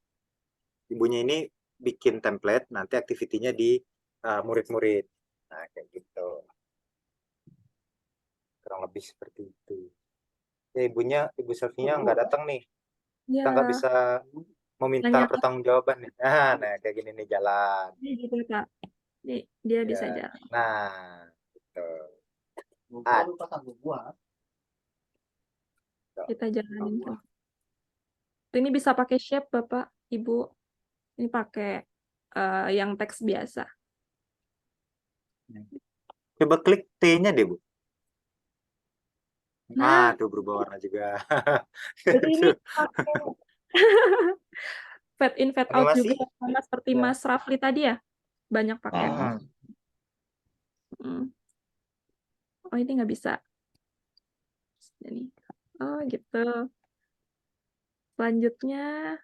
Ibunya ini bikin template, nanti activity-nya di murid-murid. Nah kayak gitu. Kurang lebih seperti itu. Ya Ibu Selfie-nya nggak datang nih. Kita nggak Ya, bisa meminta nanya pertanggungjawaban nih. Nah kayak gini nih jalan. gitu Kak. Dia Ya. bisa jalan. Nah, gitu. Kita jalanin kan. Ini bisa pakai shape Bapak, Ibu. Ini pakai yang teks biasa. Coba klik T-nya deh, Bu. Nah, tuh berubah warna juga. jadi ini pakai fade in, fade out Animasi? juga sama seperti Ya. Mas Rafli tadi ya. Banyak pakai. Oh ini nggak bisa. Ini. Oh gitu. Selanjutnya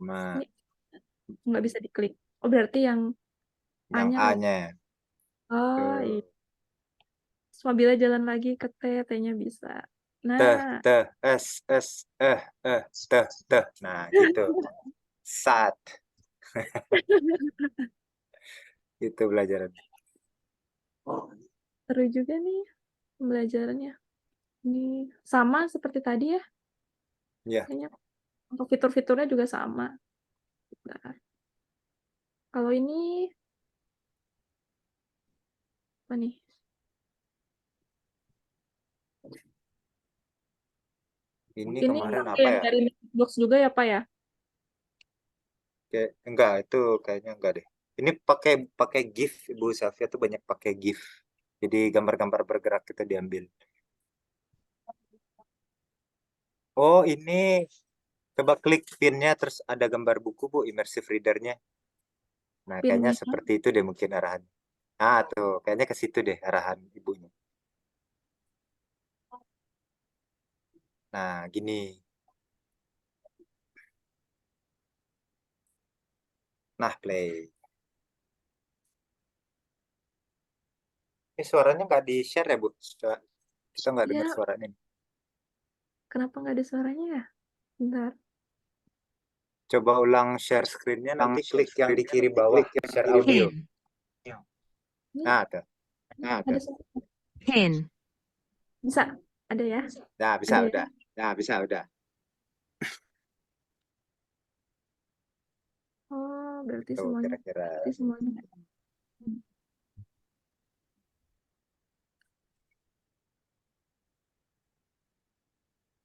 Nah, ini nggak bisa diklik. Oh berarti yang A-nya nggak bisa. A-nya. Oh Tuh. iya. Terus bila jalan lagi ke T, T-nya bisa. Nah, T. Nah, gitu. Sat. Itu pelajaran. seru juga nih pembelajarannya. Ini sama seperti tadi ya. Ya. Kayaknya untuk fitur-fiturnya juga sama. Nah, kalau ini apa nih? Ini Ini kemarin pakai apa yang ya? dari box juga ya Pak ya? Enggak, itu kayaknya enggak deh. Ini pakai GIF, Ibu Safia tuh banyak pakai GIF. Jadi gambar-gambar bergerak kita diambil. Oh, ini coba klik pin-nya terus ada gambar buku, Bu, immersive reader-nya. Nah, kayaknya Pinnya. seperti itu deh mungkin arahan. Tuh, kayaknya ke situ deh arahan ibunya. Nah, gini. Nah, play. Ini suaranya nggak di-share ya, Bu? Kita nggak dengar Ya, suaranya. kenapa nggak ada suaranya ya? Bentar. Coba ulang share screen-nya, nanti klik yang di kiri bawah, share audio. Ini Tuh. ada suara. Bisa? Ada ya? Nah, bisa Ada ya? udah. Nah, bisa udah. Oh, berarti Tuh, semuanya. kira-kira. Berarti semuanya.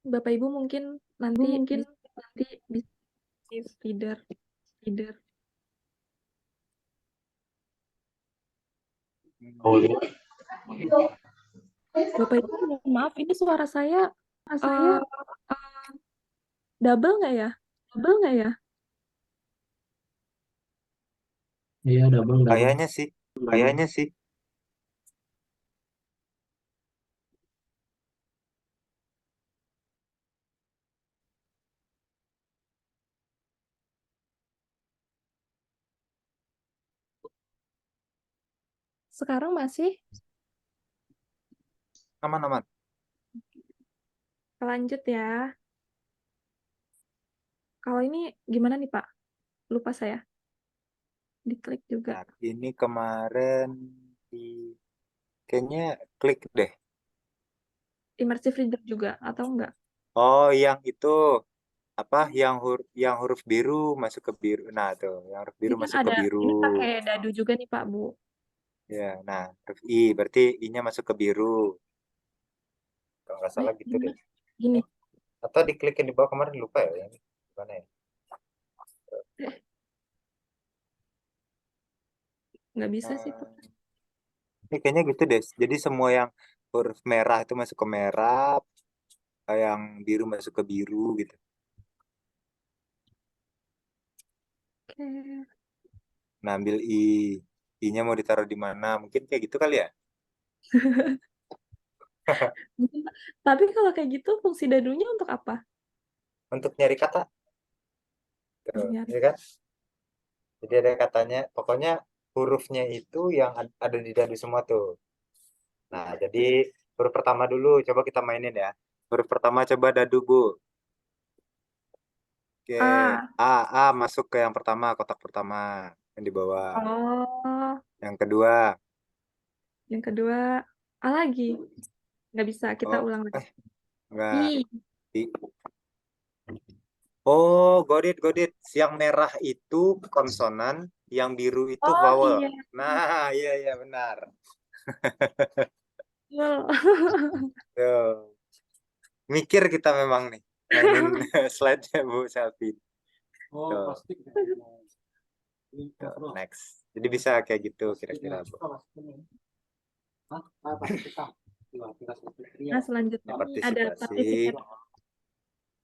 Bapak Ibu mungkin nanti bisa reader. Oh, Bapak Ibu, mohon maaf, ini suara saya eh, double nggak ya? Double nggak ya? Iya, double. Kayaknya sih. Kayaknya sih. Sekarang masih Aman-aman. lanjut ya. Kalau ini gimana nih Pak? Lupa saya. Diklik juga. Nah, ini kemarin kayaknya klik deh. Immersive reader juga atau enggak? Oh, yang itu apa? Yang huruf biru masuk ke biru. Nah, tuh, yang huruf biru Ini kan masuk ke ada, biru. ini pakai dadu juga nih Pak Bu. Ya, nah, huruf I berarti I-nya masuk ke biru. Kalau nggak salah gitu Gimana? deh. Gini. Atau diklikin di bawah kemarin lupa ya ini. Gimana ya? Nggak bisa sih Pak. Ini kayaknya gitu deh. Jadi semua yang huruf merah itu masuk ke merah, yang biru masuk ke biru gitu. Oke. Nah, ambil I. I-nya mau ditaruh di mana? Mungkin kayak gitu kali ya. Mungkin, Pak. Tapi kalau kayak gitu fungsi dadunya untuk apa? Untuk nyari kata. Tuh, Nyari. ya kan? Jadi ada katanya, pokoknya hurufnya itu yang ada di dadu semua tuh. Nah, jadi huruf pertama dulu, coba kita mainin ya. Huruf pertama coba dadu, Bu. Oke, A. A masuk ke yang pertama, kotak pertama yang di bawah. Oh, Yang kedua, yang kedua A lagi. Nggak bisa, kita oh, ulang lagi. enggak. I. I. Oh, got it. Yang merah itu konsonan, yang biru itu Oh vowel. iya. Nah, iya benar. Betul. Tuh. Mikir kita memang nih mainin slide-nya Bu Selfie. Tuh. Tuh, next. Jadi bisa kayak gitu kira-kira Bu. Nah, selanjutnya ini ada Partisipasi. partisipasi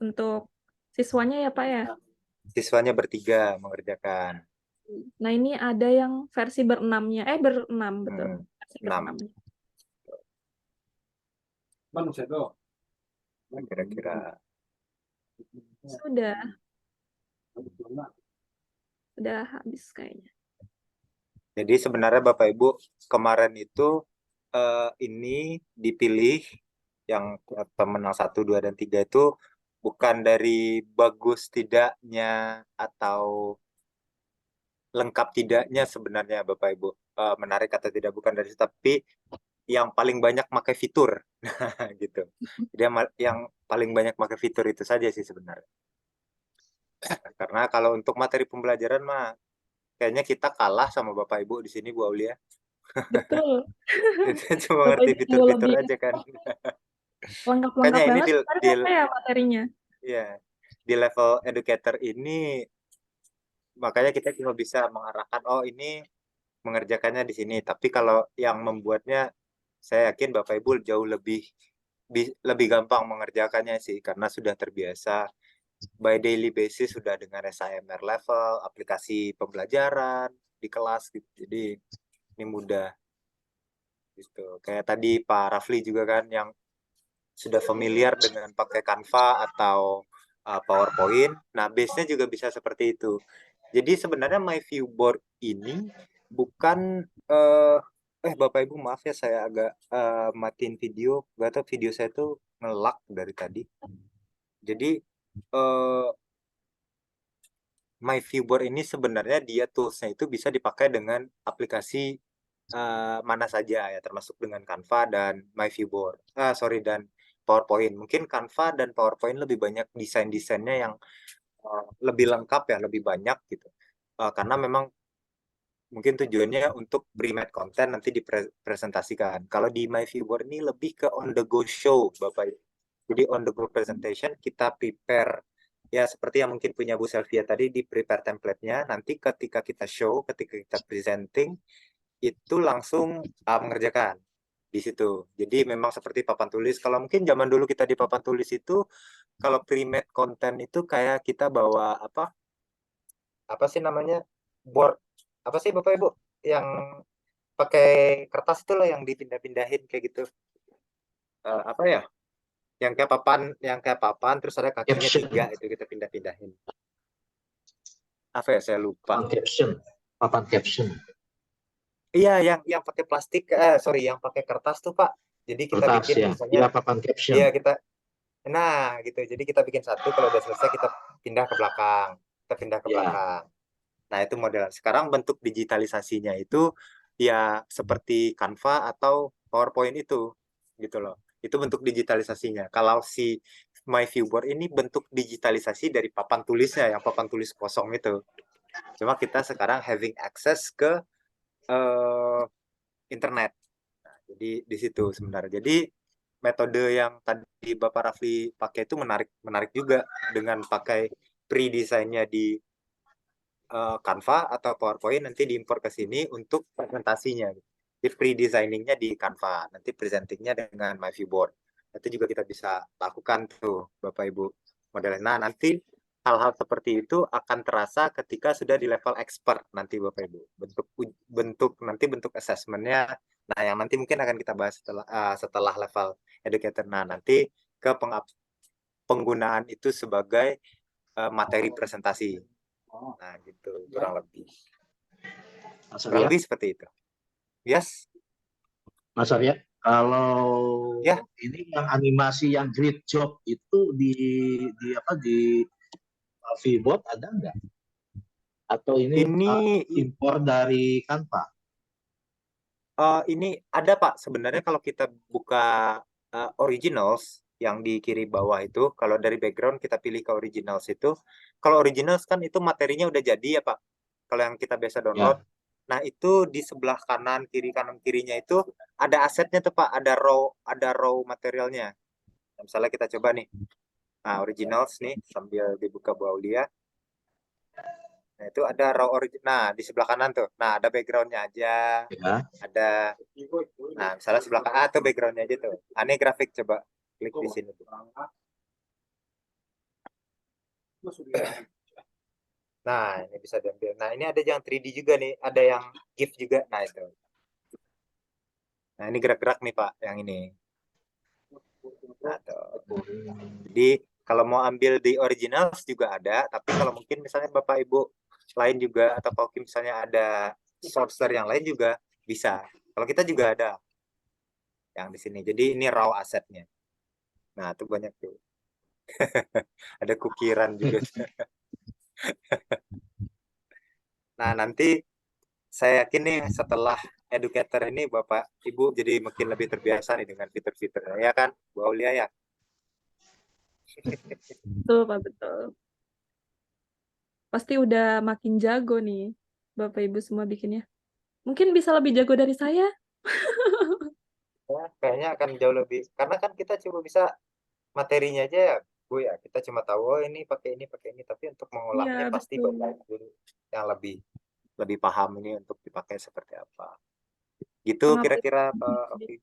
untuk siswanya ya Pak ya. Siswanya bertiga mengerjakan. Nah, ini ada yang versi berenamnya. Berenam, betul. Versi 6. berenamnya. Kira-kira. Sudah habis kayaknya. Jadi sebenarnya Bapak Ibu kemarin itu ini dipilih yang pemenang 1, 2, dan 3 itu bukan dari bagus tidaknya atau lengkap tidaknya sebenarnya Bapak Ibu, menarik atau tidak bukan dari itu, tapi yang paling banyak pakai fitur. Gitu. Jadi yang paling banyak pakai fitur itu saja sih sebenarnya. Karena kalau untuk materi pembelajaran mah kayaknya kita kalah sama Bapak Ibu di sini Bu Aulia. Betul. Kita cuma Bapak ngerti Ibu fitur-fitur lebih aja kan. lengkap-lengkap Makanya ini banget. Sebenarnya apa ya materinya? ya, di level educator ini makanya kita cuma bisa mengarahkan, oh ini mengerjakannya di sini. Tapi kalau yang membuatnya, saya yakin Bapak Ibu jauh lebih gampang mengerjakannya sih, karena sudah terbiasa by daily basis sudah dengan SIMR level, aplikasi pembelajaran di kelas gitu. Jadi ini mudah gitu. Kayak tadi Pak Rafli juga kan yang sudah familiar dengan pakai Canva atau PowerPoint. Nah, base-nya juga bisa seperti itu. Jadi sebenarnya My Viewboard ini bukan Bapak Ibu maaf ya saya agak matiin video. Gak tahu video saya tuh ngelak dari tadi. Jadi My Viewboard ini sebenarnya dia tools-nya itu bisa dipakai dengan aplikasi mana saja ya, termasuk dengan Canva dan My Viewboard. Dan PowerPoint. Mungkin Canva dan PowerPoint lebih banyak desain-desainnya yang lebih lengkap ya, lebih banyak gitu. Karena memang mungkin tujuannya untuk pre-made content nanti dipresentasikan. Kalau di My Viewboard ini lebih ke on the go show, Bapak. Jadi on the go presentation kita prepare ya seperti yang mungkin punya Bu Selvia tadi, di prepare template-nya. Nanti ketika kita show, ketika kita presenting itu langsung mengerjakan. di situ. Jadi memang seperti papan tulis. Kalau mungkin zaman dulu kita di papan tulis itu, kalau pre-made konten itu kayak kita bawa apa sih namanya, board, apa sih Bapak Ibu, yang pakai kertas itu loh yang dipindah-pindahin kayak gitu. Apa ya? Yang kayak papan, terus ada kakinya Caption. 3 itu kita pindah-pindahin. Apa ya? Saya lupa. Papan caption. Iya, yang pakai plastik, sorry, yang pakai kertas tuh Pak. Jadi kita Kertas bikin ya. misalnya, Iya, papan caption. iya nah gitu. Jadi kita bikin satu, kalau udah selesai kita pindah ke belakang, Ya. Nah itu model. Sekarang bentuk digitalisasinya itu ya seperti Canva atau PowerPoint itu, gitu loh. Itu bentuk digitalisasinya. Kalau si My Viewboard ini bentuk digitalisasi dari papan tulisnya, yang papan tulis kosong itu. Cuma kita sekarang having access ke internet. Nah, jadi di situ sebenarnya. Jadi metode yang tadi Bapak Rafli pakai itu menarik juga, dengan pakai pre-desainnya di Canva atau PowerPoint, nanti diimpor ke sini untuk presentasinya. Jadi pre-designingnya di Canva, nanti presentingnya dengan My Viewboard. Itu juga kita bisa lakukan tuh Bapak Ibu modelnya. Nah nanti hal-hal seperti itu akan terasa ketika sudah di level expert nanti Bapak Ibu. Bentuk assessmentnya. Nah yang nanti mungkin akan kita bahas setelah level educator. Nah nanti ke penggunaan itu sebagai materi presentasi. Nah gitu kurang lebih. Mas Kurang Arya, lebih seperti itu. Yes. Mas Arya, kalau Ya. ini yang animasi yang great job itu di Viewboard ada nggak? Atau ini impor dari Canva? Ini ada Pak. Sebenarnya kalau kita buka originals yang di kiri bawah itu, kalau dari background kita pilih ke originals itu, kalau originals kan itu materinya udah jadi ya Pak. Kalau yang kita biasa download, nah itu di sebelah kanan kirinya itu ada asetnya tuh Pak, ada raw materialnya. Nah, misalnya kita coba nih, nah originals nih sambil dibuka Bu Aulia. Nah itu ada raw original. Nah di sebelah kanan tuh, nah ada backgroundnya aja, ada. Nah misalnya sebelah kanan tuh backgroundnya aja tuh. Nah, ini grafik, coba klik di sini tuh. Nah ini bisa diambil. Nah ini ada yang 3D juga nih, ada yang GIF juga. Nah itu. Nah ini gerak-gerak nih Pak, yang ini. Nah, tuh. Jadi kalau mau ambil di originals juga ada, tapi kalau mungkin misalnya Bapak Ibu lain juga, atau kalau misalnya ada sourcer yang lain juga bisa. Kalau kita juga ada yang di sini. Jadi ini raw asetnya. Nah itu banyak tuh. Ada kukiran juga. Nah nanti saya yakin nih setelah educator ini Bapak Ibu jadi makin lebih terbiasa nih dengan fitur-fiturnya, ya kan Bu Aulia ya? Betul Pak, betul. Pasti udah makin jago nih Bapak Ibu semua bikinnya. Mungkin bisa lebih jago dari saya. Ya, kayaknya akan jauh lebih, karena kan kita cuma bisa materinya aja ya Bu ya. Kita cuma tahu oh ini, tapi untuk mengolahnya Iya, pasti betul. Bapak Ibu yang lebih paham ini untuk dipakai seperti apa. Gitu kira-kira Pak Oki.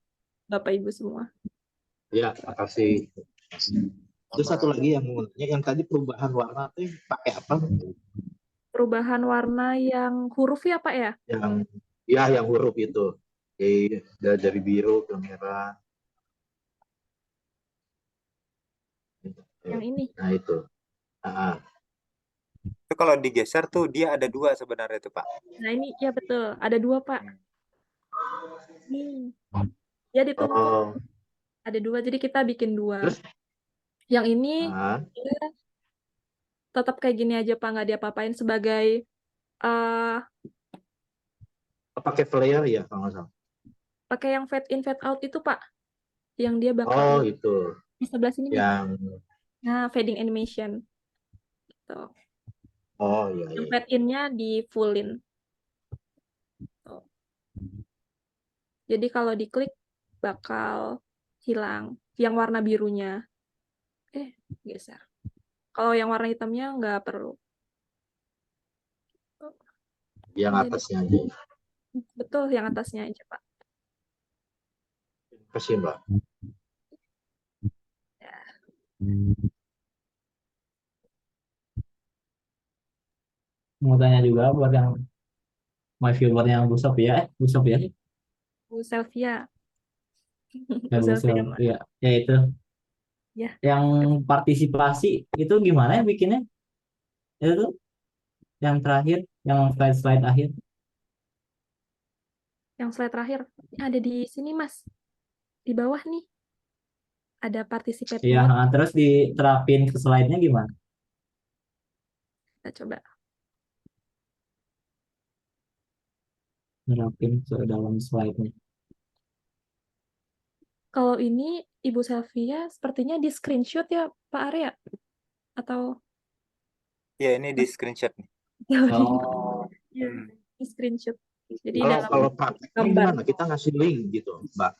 Bapak Ibu semua. Ya, makasih. Terus satu lagi yang tadi perubahan warna tuh pakai apa? Perubahan warna yang huruf ya Pak ya? Yang huruf itu. Dari biru ke merah. Yang ini. Nah itu. Itu kalau digeser tuh dia ada 2 sebenarnya tuh Pak. Nah ini ya betul, ada 2 Pak. Nih. Ya ditumpuk. Ada 2, jadi kita bikin 2. Terus? Yang ini ya, tetap kayak gini aja Pak, nggak diapa-apain sebagai pakai flare ya kalau nggak salah. Pakai yang fade in fade out itu Pak, yang dia bakal itu di sebelah sini yang nih. Nah fading animation gitu. Iya. Yang fade in-nya di fullin. Jadi kalau diklik bakal hilang yang warna birunya. Geser. Kalau yang warna hitamnya nggak perlu. Yang atasnya aja. Betul, yang atasnya aja Pak. Kasih Mbak. Mau tanya juga buat yang my viewernya Bu Sophia, Bu Sophia, Bu Selvia. ya Bu Bu Selvia, Mas. Sophia, ya itu Ya. yang partisipasi itu gimana ya bikinnya? Itu tuh yang terakhir, yang slide akhir. Yang slide terakhir ada di sini, Mas. Di bawah nih. Ada participate Iya, mode. terus diterapin ke slide-nya gimana? Kita coba. Nerapin ke dalam slide-nya. Kalau ini Ibu Selvia sepertinya di screenshot ya, Pak Arya? Atau Ya, ini di screenshot nih. Oh, ya, di screenshot. Jadi kalau dalam prakteknya gambar. gimana? Kita ngasih link gitu, Mbak,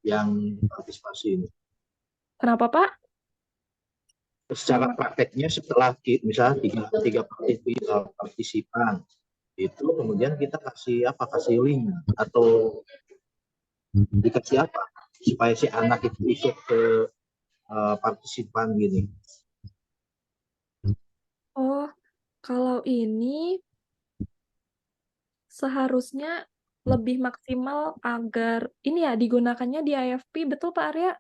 yang partisipasi ini. Kenapa, Pak? Secara prakteknya setelah misalnya tiga partisipan itu kemudian kita kasih link atau dikasih apa supaya si anak itu ikut ke partisipan gini. Oh, kalau ini seharusnya lebih maksimal agar ini ya digunakannya di IFP, betul Pak Arya?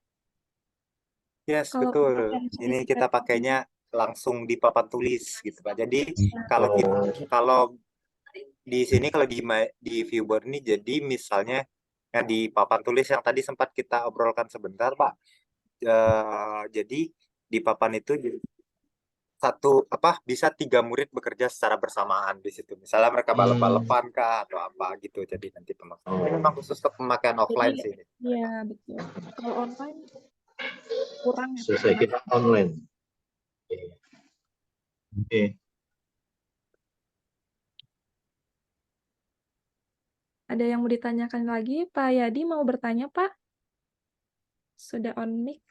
Yes, Kalau betul. yang Ini kita participate pakainya langsung di papan tulis gitu Pak. Jadi kalau di sini kalau di viewboard ini jadi misalnya yang di papan tulis yang tadi sempat kita obrolkan sebentar Pak. Jadi di papan itu bisa 3 murid bekerja secara bersamaan di situ. Misalnya mereka balap-balapan kah atau apa gitu. Jadi nanti pemakaian. Ini memang khusus untuk pemakaian offline Jadi, sih. iya betul. Kalau online kurang ya. Selesai kita online. Oke. Ada yang mau ditanyakan lagi? Pak Yadi mau bertanya, Pak? Sudah on mic?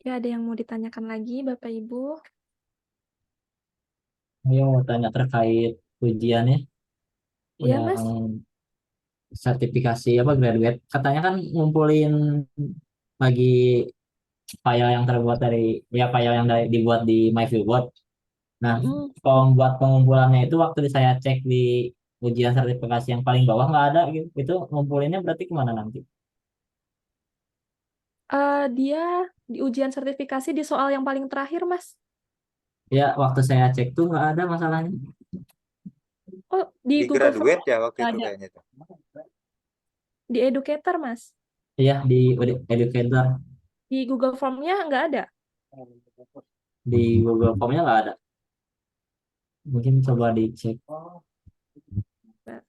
Ya, ada yang mau ditanyakan lagi, Bapak Ibu? Ayo mau tanya terkait ujiannya, Iya, Mas. yang sertifikasi apa graduate. Katanya kan ngumpulin lagi file yang terbuat dari file yang dibuat di MyViewBoard. Nah, kalau buat pengumpulannya itu waktu saya cek di ujian sertifikasi yang paling bawah nggak ada gitu. Itu ngumpulinnya berarti kemana nanti? Dia di ujian sertifikasi di soal yang paling terakhir, Mas. Ya, waktu saya cek tuh nggak ada masalahnya. Oh, di Di Google Form graduate ya waktu itu ada. kayaknya tuh. Di Educator, Mas. Iya, di Educator. Di Google Form-nya nggak ada. Di Google Form-nya nggak ada. Mungkin coba dicek.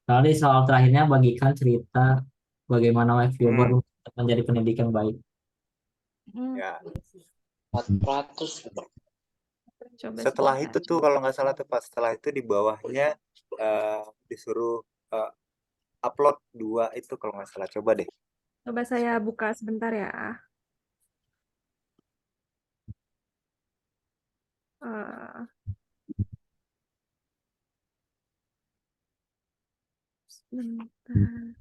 Kali soal terakhirnya bagikan cerita bagaimana MyViewBoard menjadi pendidikan baik. Ya. 400. Coba Setelah sebentar. itu tuh kalau nggak salah tuh Pak, setelah itu di bawahnya disuruh upload 2 itu kalau nggak salah. Coba deh. Coba saya buka sebentar ya. Sebentar.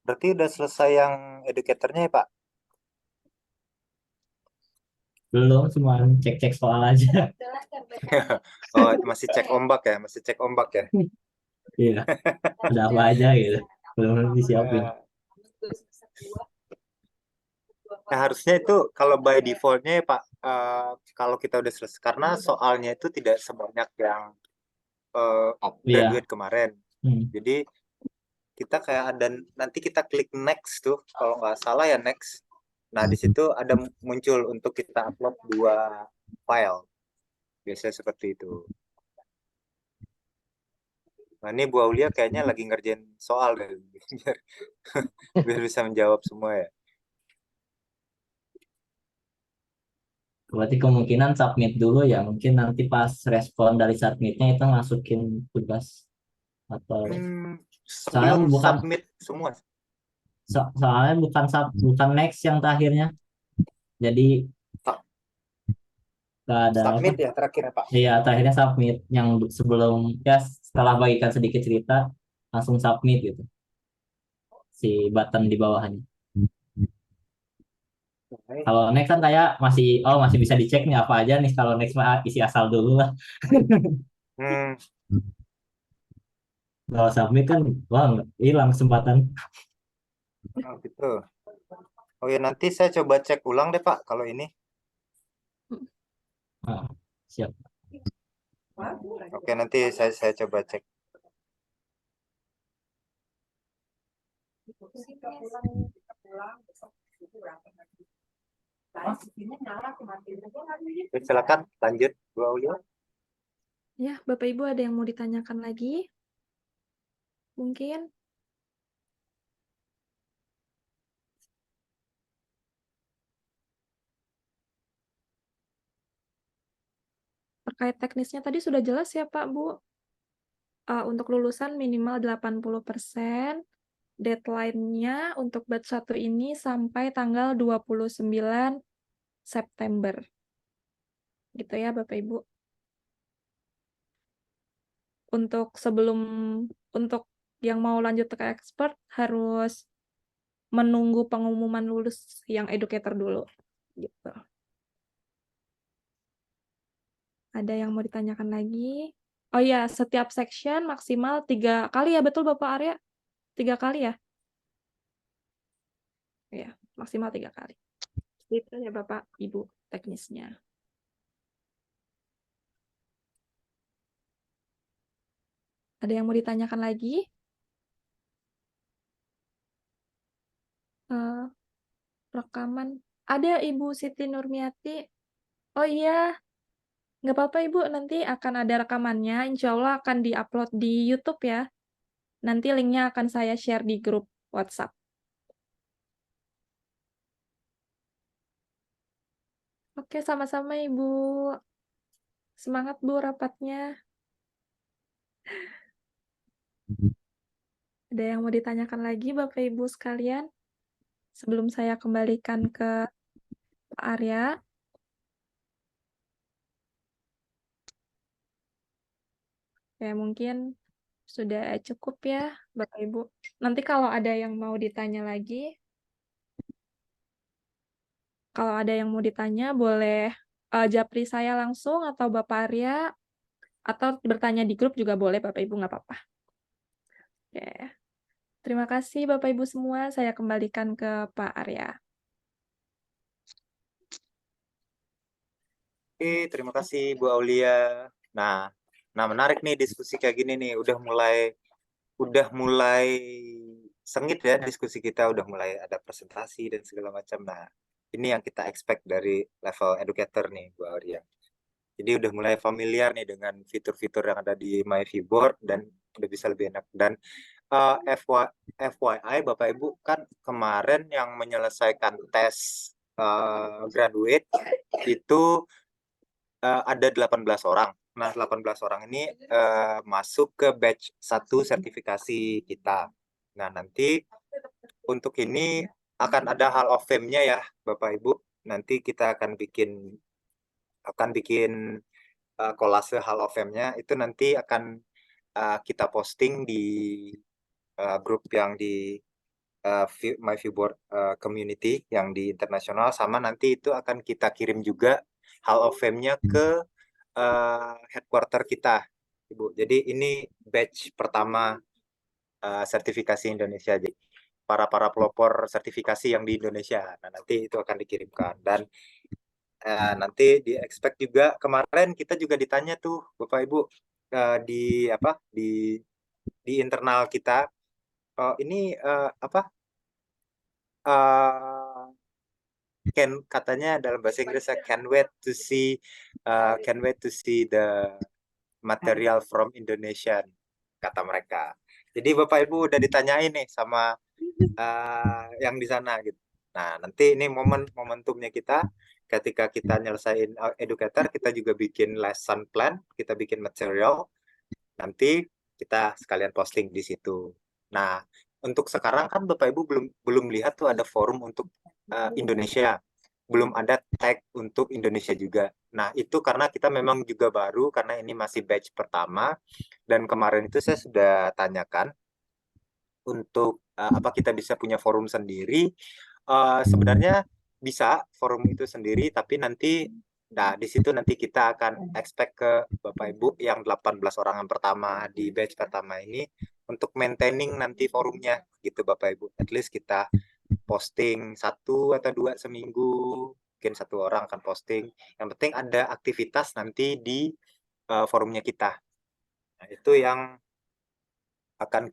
Berarti udah selesai yang educatornya ya Pak? Belum, cuma cek-cek soal aja. Oh, masih cek ombak ya, masih cek ombak ya. Iya, ada apa aja gitu. Belum disiapin. Nah, harusnya itu kalau by defaultnya ya Pak, kalau kita udah selesai, karena soalnya itu tidak sebanyak yang graduate kemarin. Jadi kita kayak ada, nanti kita klik next tuh, kalau nggak salah ya next. Nah, di situ ada muncul untuk kita upload 2 file. Biasanya seperti itu. Nah, ini Bu Aulia kayaknya lagi ngerjain soal deh, biar bisa menjawab semua ya. Berarti kemungkinan submit dulu ya. Mungkin nanti pas respon dari submitnya itu masukin tugas atau soalnya Sebelum bukan submit semua. soalnya bukan next yang terakhirnya. Jadi Sa- gak ada apa. Submit ya terakhir Pak. Iya, terakhirnya submit yang sebelum ya setelah bagikan sedikit cerita langsung submit gitu. Si button di bawahnya. Kalau next kan kayak masih bisa dicek nih apa aja nih, kalau next mah isi asal dulu lah. Hmm, Kalau submit kan wah hilang kesempatan. oh gitu. Oh ya, nanti saya coba cek ulang deh Pak kalau ini. Ah, siap. Oke, nanti saya coba cek. Oke, silakan lanjut Bu Aulia. Ya, Bapak Ibu ada yang mau ditanyakan lagi? Mungkin? Terkait teknisnya tadi sudah jelas ya Pak, Bu? Untuk lulusan minimal 80%, deadline-nya untuk batch 1 ini sampai tanggal 29 September. Gitu ya Bapak Ibu. Untuk yang mau lanjut ke expert harus menunggu pengumuman lulus yang educator dulu. Gitu. Ada yang mau ditanyakan lagi? Oh ya, setiap section maksimal 3 kali ya, betul Bapak Arya? 3 kali ya? Ya, maksimal 3 kali. Itu ya Bapak, Ibu, teknisnya. Ada yang mau ditanyakan lagi? Rekaman. Ada Ibu Siti Nurmiati. Oh iya, nggak apa-apa Ibu, nanti akan ada rekamannya. Insya Allah akan di-upload di YouTube ya. Nanti linknya akan saya share di grup WhatsApp. Oke, sama-sama Ibu. Semangat Bu rapatnya. Ada yang mau ditanyakan lagi Bapak Ibu sekalian? Sebelum saya kembalikan ke Pak Arya. Ya, mungkin sudah cukup ya Bapak Ibu. Nanti kalau ada yang mau ditanya lagi, boleh japri saya langsung atau Bapak Arya, atau bertanya di grup juga boleh Bapak Ibu, nggak apa-apa. Oke. Terima kasih Bapak Ibu semua, saya kembalikan ke Pak Arya. Oke, terima kasih Bu Aulia. Nah menarik nih diskusi kayak gini nih, udah mulai sengit ya diskusi kita, udah mulai ada presentasi dan segala macam. Nah, ini yang kita expect dari level educator nih Bu Aulia. Jadi udah mulai familiar nih dengan fitur-fitur yang ada di MyViewBoard dan udah bisa lebih enak. Dan FYI Bapak Ibu, kan kemarin yang menyelesaikan tes graduate itu ada 18 orang. Nah, 18 orang ini masuk ke batch 1 sertifikasi kita. Nah, nanti untuk ini akan ada Hall of Fame-nya ya, Bapak Ibu. Nanti kita akan bikin kolase Hall of Fame-nya, itu nanti akan kita posting di grup yang di MyViewBoard community yang di internasional, sama nanti itu akan kita kirim juga Hall of Fame-nya ke headquarter kita, Ibu. Jadi ini batch pertama sertifikasi Indonesia. Jadi para pelopor sertifikasi yang di Indonesia. Nah, nanti itu akan dikirimkan. Dan nanti di expect juga, kemarin kita juga ditanya tuh Bapak Ibu di internal kita, ini katanya dalam bahasa Inggris, can wait to see the material from Indonesia. kata mereka. Jadi Bapak Ibu udah ditanyain nih sama yang di sana gitu. Nah, nanti ini momentumnya kita ketika kita nyelesain educator, kita juga bikin lesson plan, kita bikin material, nanti kita sekalian posting di situ. Nah, untuk sekarang kan Bapak Ibu belum lihat tuh ada forum untuk Indonesia, belum ada tag untuk Indonesia juga. Nah, itu karena kita memang juga baru, karena ini masih batch pertama, dan kemarin itu saya sudah tanyakan untuk apa kita bisa punya forum sendiri. Sebenarnya bisa forum itu sendiri, tapi nanti di situ nanti kita akan expect ke Bapak Ibu yang 18 orang yang pertama di batch pertama ini untuk maintaining nanti forumnya gitu Bapak Ibu. At least kita posting 1 atau 2 seminggu, mungkin 1 orang akan posting. Yang penting ada aktivitas nanti di forumnya kita. Nah, itu yang akan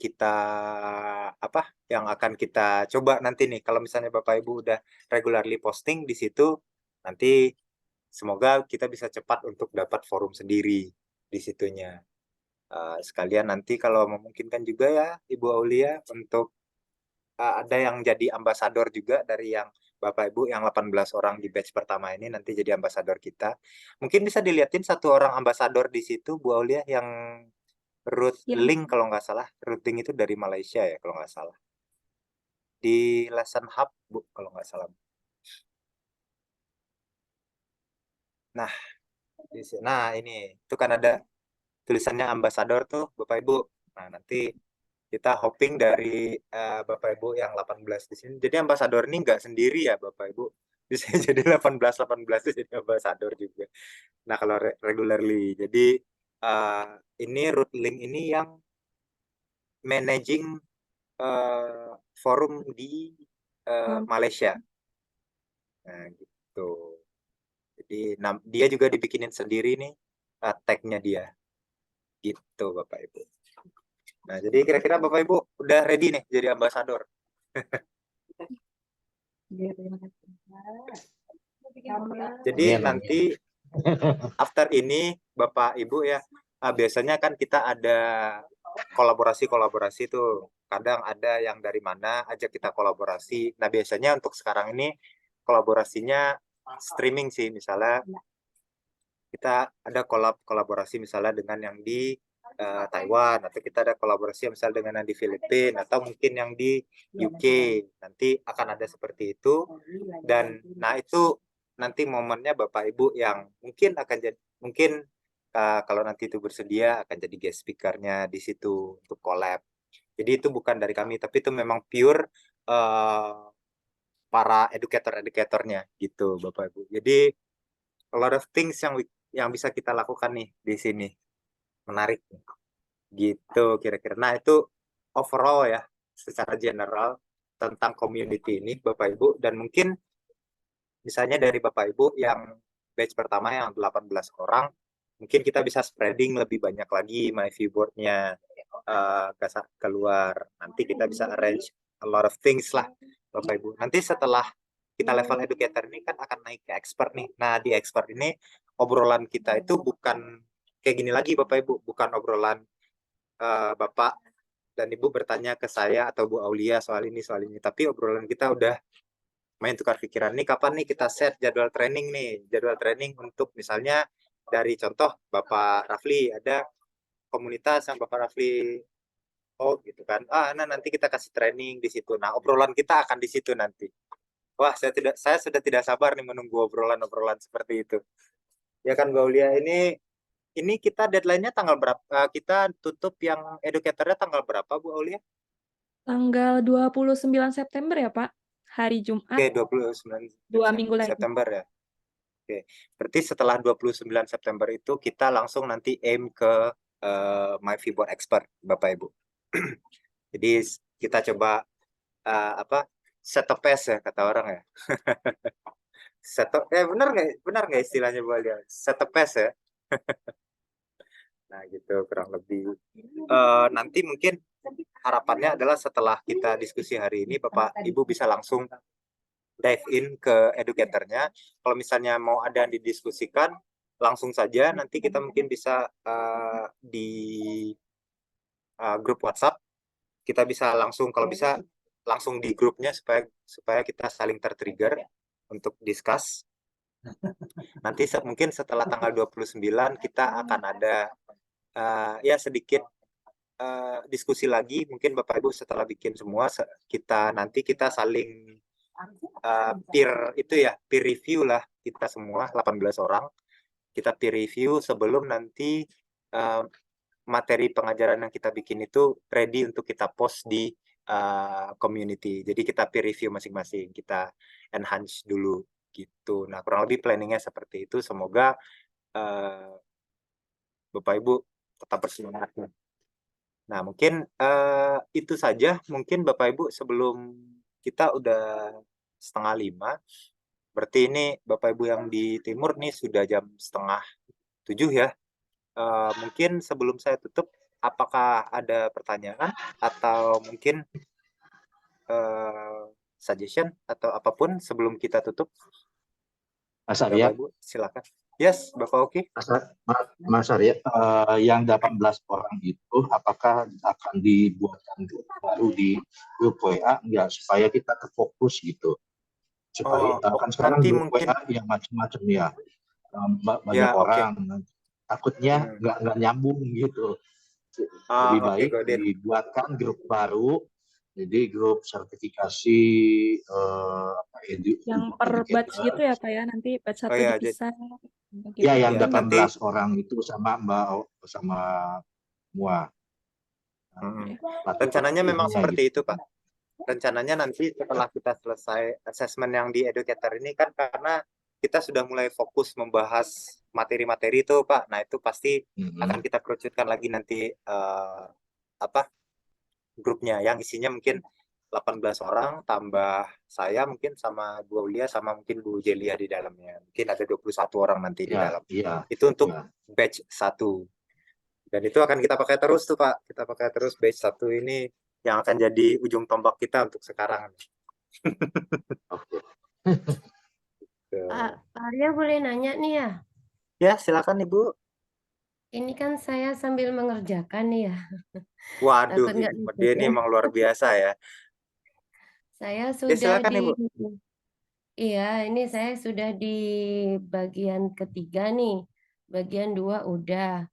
kita coba nanti nih, kalau misalnya Bapak Ibu udah regularly posting di situ, nanti semoga kita bisa cepat untuk dapat forum sendiri di situnya. Sekalian nanti kalau memungkinkan juga ya Ibu Aulia untuk ada yang jadi ambasador juga dari yang Bapak Ibu yang 18 orang di batch pertama ini nanti jadi ambasador kita. Mungkin bisa dilihatin 1 orang ambasador di situ Bu Aulia yang Ruth Ling kalau nggak salah. Ruth Ling itu dari Malaysia ya kalau nggak salah. Di Lesson Hub Bu kalau nggak salah. Nah ini itu kan ada tulisannya ambasador tuh Bapak Ibu. Nah nanti kita hoping dari Bapak Ibu yang 18 di sini. Jadi ambasador ini nggak sendiri ya Bapak Ibu. Bisa jadi 18 itu jadi ambasador juga. Nah kalau regularly. Jadi ini Ruth Ling ini yang managing forum di Malaysia. Nah gitu. Jadi dia juga dibikinin sendiri nih tag-nya dia. Gitu Bapak Ibu. Nah, jadi kira-kira Bapak Ibu udah ready nih jadi ambasador. Jadi nanti after ini Bapak Ibu ya, biasanya kan kita ada kolaborasi tuh. Kadang ada yang dari mana ajak kita kolaborasi. Nah, biasanya untuk sekarang ini kolaborasinya streaming sih. Misalnya kita ada kolaborasi misalnya dengan yang di Taiwan, atau kita ada kolaborasi misalnya dengan yang di Filipina, atau mungkin yang di UK. Nanti akan ada seperti itu. Dan nah itu nanti momennya Bapak Ibu yang mungkin akan jadi, mungkin kalau nanti itu bersedia akan jadi guest speaker-nya di situ untuk collab. Jadi itu bukan dari kami, tapi itu memang pure para educator-educatornya gitu Bapak Ibu. Jadi a lot of things yang bisa kita lakukan nih di sini. Menarik gitu kira-kira. Nah itu overall ya secara general tentang community ini Bapak Ibu, dan mungkin misalnya dari Bapak Ibu yang batch pertama yang 18 orang, mungkin kita bisa spreading lebih banyak lagi my viewboard-nya keluar. Nanti kita bisa arrange a lot of things lah Bapak Ibu. Nanti setelah kita level educator ini kan akan naik ke expert nih. Nah di expert ini obrolan kita itu bukan kayak gini lagi Bapak Ibu, bukan obrolan Bapak dan Ibu bertanya ke saya atau Bu Aulia soal ini, tapi obrolan kita udah main tukar pikiran nih, kapan nih kita set jadwal training untuk misalnya dari contoh Bapak Rafli, ada komunitas yang Bapak Rafli gitu kan, nah nanti kita kasih training di situ. Nah obrolan kita akan di situ nanti. Wah saya sudah tidak sabar nih menunggu obrolan seperti itu ya kan Bu Aulia. Ini kita deadline-nya tanggal berapa? Kita tutup yang educator-nya tanggal berapa, Bu Aulia? Tanggal 29 September ya, Pak. Hari Jumat. Oke, 29 2 minggu lagi. September ya. Oke, berarti setelah 29 September itu kita langsung nanti aim ke My Viewboard Expert, Bapak Ibu. Jadi kita coba set the pace ya kata orang ya. Benar nggak istilahnya Bu Aulia? Set the pace ya. Nah gitu kurang lebih. Nanti mungkin harapannya adalah setelah kita diskusi hari ini Bapak Ibu bisa langsung dive in ke educatornya. Kalau misalnya mau ada yang didiskusikan langsung saja, nanti kita mungkin bisa grup WhatsApp, kita bisa langsung, kalau bisa langsung di grupnya supaya kita saling tertrigger untuk discuss. Nanti mungkin setelah tanggal 29 kita akan ada ya sedikit diskusi lagi. Mungkin Bapak Ibu setelah bikin semua, kita saling peer review lah, kita semua 18 orang. Kita peer review sebelum nanti materi pengajaran yang kita bikin itu ready untuk kita post di community. Jadi kita peer review masing-masing, kita enhance dulu gitu. Nah, kurang lebih planningnya seperti itu. Semoga Bapak Ibu tetap bersemangat. Nah, mungkin itu saja. Mungkin Bapak Ibu sebelum kita udah 4:30, berarti ini Bapak Ibu yang di timur nih sudah jam 6:30 ya. Mungkin sebelum saya tutup, apakah ada pertanyaan atau mungkin suggestion atau apapun sebelum kita tutup? Mas Arya, Bapak Ibu, silakan. Yes, Bapak Oki. Mas Arya, yang 18 orang itu apakah akan dibuatkan grup baru di grup WA enggak, supaya kita terfokus gitu. Supaya kan sekarang nanti grup mungkin WA yang macam-macam ya. Banyak ya, orang. Takutnya nggak nyambung gitu. Lebih baik dibuatkan grup baru. Jadi grup sertifikasi yang per batch gitu ya Pak ya, nanti batch satu ya, dipisah. Ya, yang gitu. 18 orang itu sama Mbak sama semua. Rencananya memang seperti gitu. itu, Pak. Rencananya nanti setelah kita selesai assessment yang di educator ini kan, karena kita sudah mulai fokus membahas materi-materi itu, Pak. Nah, itu pasti akan kita kerucutkan lagi nanti grupnya yang isinya mungkin 18 orang tambah saya mungkin sama Bu Aulia sama mungkin Bu Jelia di dalamnya. Mungkin ada 21 orang nanti di dalam. Itu untuk batch 1. Dan itu akan kita pakai terus tuh, Pak. Kita pakai terus batch 1 ini yang akan jadi ujung tombak kita untuk sekarang. Pak Arya boleh nanya nih ya? Ya, silakan Ibu. Ini kan saya sambil mengerjakan nih ya. Waduh, Takut nggak dia ini ya. emang luar biasa ya. Saya Ya, sudah silakan di Ibu. Iya, ini saya sudah di bagian ketiga nih. Bagian 2 udah.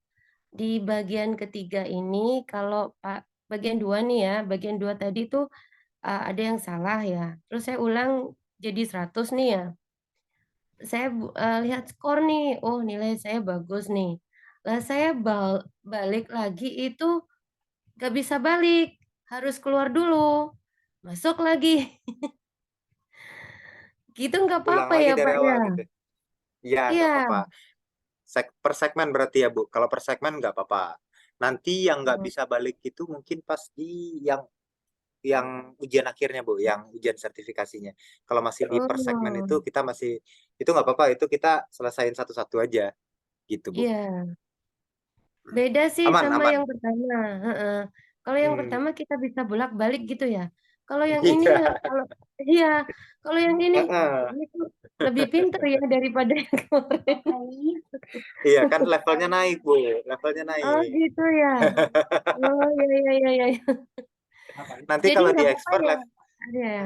Di bagian ketiga ini kalau bagian 2 nih ya, bagian 2 tadi tuh ada yang salah ya. Terus saya ulang jadi 100 nih ya. Saya lihat skor nih, oh nilai saya bagus nih. Lah saya balik lagi itu gak bisa balik, harus keluar dulu, masuk lagi. Gitu nggak Ulang apa-apa lagi ya dari Pak awal ya? gitu. Iya, nggak Iya. apa-apa. Per segmen berarti ya, Bu. Kalau per segmen nggak apa-apa. Nanti yang nggak bisa balik itu mungkin pas di yang ujian akhirnya, Bu, yang ujian sertifikasinya. Kalau masih di per segmen itu kita masih, itu nggak apa-apa, itu kita selesain satu-satu aja gitu, Bu. Iya. Beda sih sama Aman. yang pertama. Kalau yang pertama kita bisa bolak-balik gitu ya. Kalau yang ini kalau yang ini tuh lebih pintar ya daripada yang kemarin. Iya kan levelnya naik, Bu. Levelnya naik. Oh gitu ya. Oh ya. Nanti Jadi kalau di nggak expert apa-apa ya.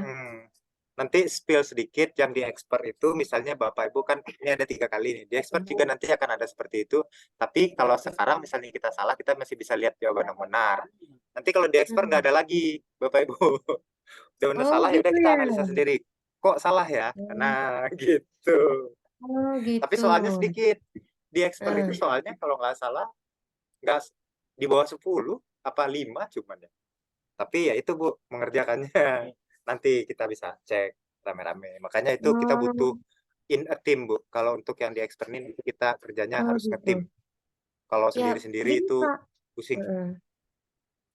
nanti spill sedikit yang di expert itu, misalnya Bapak Ibu kan ini ada 3 kali nih. Di expert juga nanti akan ada seperti itu. Tapi kalau sekarang misalnya kita salah, kita masih bisa lihat jawaban yang benar. Nanti kalau di expert nggak ada lagi, Bapak Ibu. Jawabannya salah, ya udah Gitu kita ya. analisa sendiri. Kok salah ya? Nah, gitu. Oh gitu. Tapi soalnya sedikit. Di expert itu soalnya kalau nggak salah, nggak di bawah 10, apa 5 cuman ya. Tapi ya itu, Bu, mengerjakannya. Nanti kita bisa cek rame-rame. Makanya itu kita butuh in a team, Bu. Kalau untuk yang di expert ini kita kerjanya harus gitu. nge-team. Kalau Ya, sendiri-sendiri itu Pak. pusing.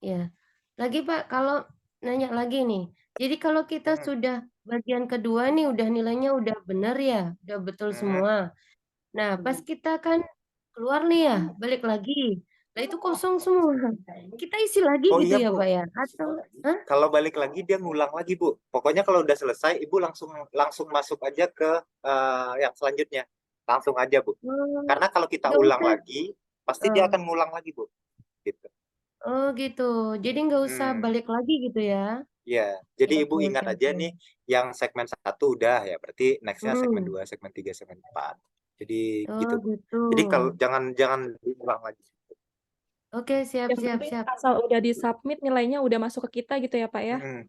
Ya. Lagi Pak, kalau nanya lagi nih. Jadi kalau kita sudah bagian kedua nih udah nilainya udah benar ya, udah betul semua. Nah, pas kita kan keluar nih ya, balik lagi. Nah, itu kosong semua. Kita isi lagi Oh gitu iya, ya, Bu. Pak ya? Atau Kalau balik lagi dia ngulang lagi, Bu. Pokoknya kalau udah selesai, Ibu langsung masuk aja ke yang selanjutnya. Langsung aja, Bu. Karena kalau kita nggak ulang usah. lagi, pasti dia akan ngulang lagi, Bu. Gitu. Oh gitu. Jadi nggak usah Hmm, balik lagi gitu ya? ya. Oke, Jadi oke, Ibu oke, ingat aja oke. nih, yang segmen 1 udah ya, berarti nextnya segmen Hmm. 2, segmen 3, segmen 4. Jadi Oh gitu, Bu. gitu. Jadi kalau jangan diulang lagi. Oke, siap, Yang siap, penting siap. asal udah di-submit nilainya udah masuk ke kita gitu ya, Pak ya. Hmm,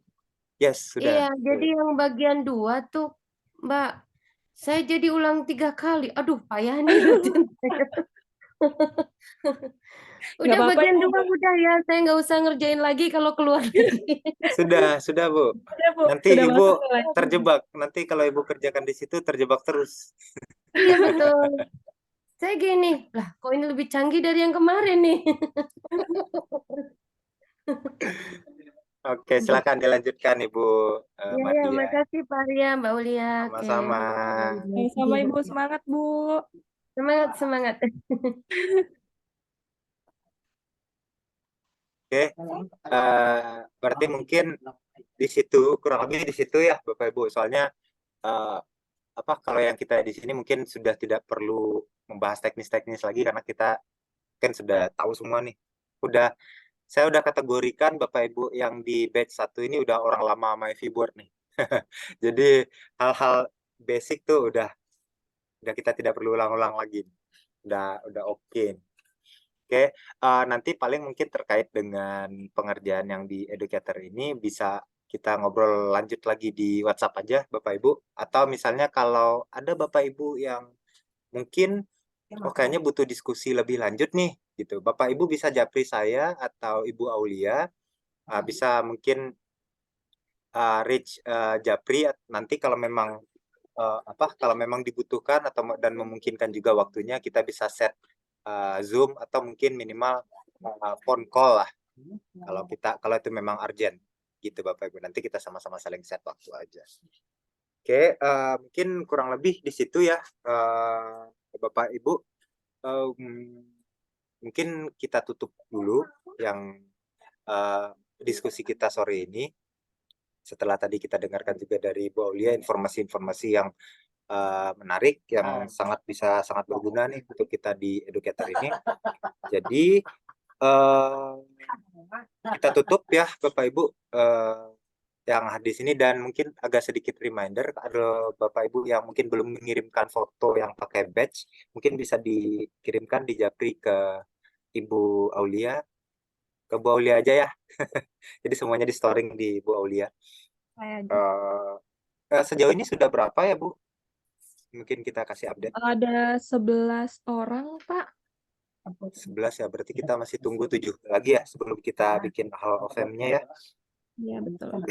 yes, Iya, sudah. jadi yang bagian 2 tuh, Mbak, saya jadi ulang 3 kali. Aduh, payah nih dosen saya. Nggak Udah apa-apa bagian Ibu. 2 udah ya, saya nggak usah ngerjain lagi kalau keluar lagi. Sudah, Bu. Udah Bu, Nanti udah Ibu masuk nilainya. terjebak. Nanti kalau Ibu kerjakan di situ terjebak terus. Iya betul. Saya gini, lah kok ini lebih canggih dari yang kemarin nih. Oke, silakan dilanjutkan Ibu Iya, ya, Mardia. makasih Pak Arya, Mbak Ulia. Oke. Sama-sama. Sama Ibu, semangat Bu. Semangat, semangat. Oke, berarti mungkin di situ kurang lebih di situ ya Bapak Ibu. Soalnya apa kalau yang kita di sini mungkin sudah tidak perlu membahas teknis-teknis lagi karena kita kan sudah tahu semua nih. Saya udah kategorikan Bapak Ibu yang di batch 1 ini udah orang lama My Vboard nih. Jadi hal-hal basic tuh udah kita tidak perlu ulang-ulang lagi. Udah oke. Oke, nanti paling mungkin terkait dengan pengerjaan yang di educator ini bisa kita ngobrol lanjut lagi di WhatsApp aja Bapak Ibu. Atau misalnya kalau ada Bapak Ibu yang mungkin kayaknya butuh diskusi lebih lanjut nih gitu. Bapak Ibu bisa japri saya atau Ibu Aulia, bisa mungkin reach Japri nanti kalau memang kalau memang dibutuhkan atau dan memungkinkan juga waktunya kita bisa set Zoom atau mungkin minimal phone call lah kalau itu memang urgent gitu Bapak Ibu. Nanti kita sama-sama saling set waktu aja. Oke, mungkin kurang lebih di situ ya Bapak Ibu. Mungkin kita tutup dulu yang diskusi kita sore ini. Setelah tadi kita dengarkan juga dari Bu Aulia informasi-informasi yang menarik yang sangat berguna nih untuk kita di educator ini. Jadi kita tutup ya Bapak Ibu yang hadir di sini dan mungkin agak sedikit reminder ada Bapak Ibu yang mungkin belum mengirimkan foto yang pakai badge, mungkin bisa dikirimkan di Japri ke Ibu Aulia, ke Bu Aulia aja ya. Jadi semuanya di storing di Bu Aulia. Sejauh ini sudah berapa ya Bu? Mungkin kita kasih update. Ada 11 orang, Pak. 11 ya, berarti kita masih tunggu 7 lagi ya sebelum kita bikin Hall of Fame-nya ya. Iya, betul.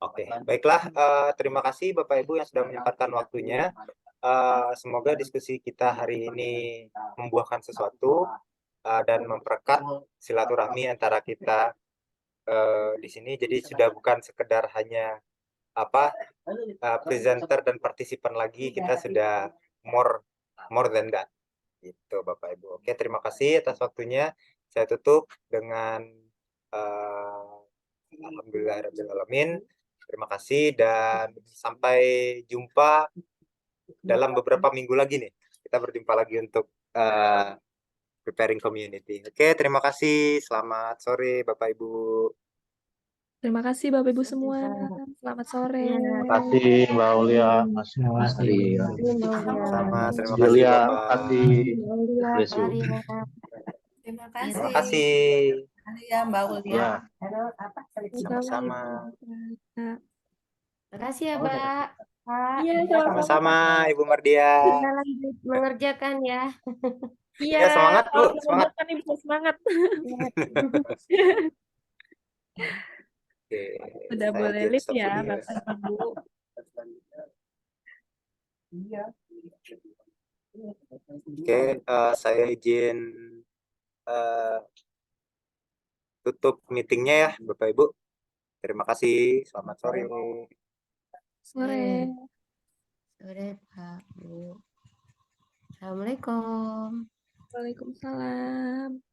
Oke, baiklah. Terima kasih Bapak Ibu yang sudah menyempatkan waktunya. Semoga diskusi kita hari ini membuahkan sesuatu dan mempererat silaturahmi antara kita di sini. Jadi sudah bukan sekedar hanya presenter dan partisipan lagi, kita sudah more than that. Gitu Bapak Ibu. Oke, terima kasih atas waktunya. Saya tutup dengan Alhamdulillahirrahmanirrahim. Terima kasih dan sampai jumpa dalam beberapa minggu lagi nih. Kita berjumpa lagi untuk preparing community. Oke, terima kasih. Selamat sore Bapak Ibu. Terima kasih Bapak Ibu semua. Selamat sore. Iya. Terima kasih Mbak Aulia, Mas Terima kasih. Arya. Sama, terima kasih Julia, Bapak. terima kasih. Mbak Ulia, Bless Pak you. Arya. Terima Terima kasih. kasih. Ya, Mbak Ulia. Ya. Sama-sama. Makasih ya, Mbak. Pak. Iya, sama-sama. Sama-sama Ibu Mardia. Kita lanjut mengerjakan ya. Iya, Ya, semangat Bu, kalau semangat. kan Ibu semangat. Oke, Udah saya boleh izin live stop ya, video. Bapak Ibu. Oke, saya izin tutup meetingnya ya, Bapak Ibu. Terima kasih. Selamat sore. Sore. Sore, Pak, Bu. Assalamualaikum. Waalaikumsalam.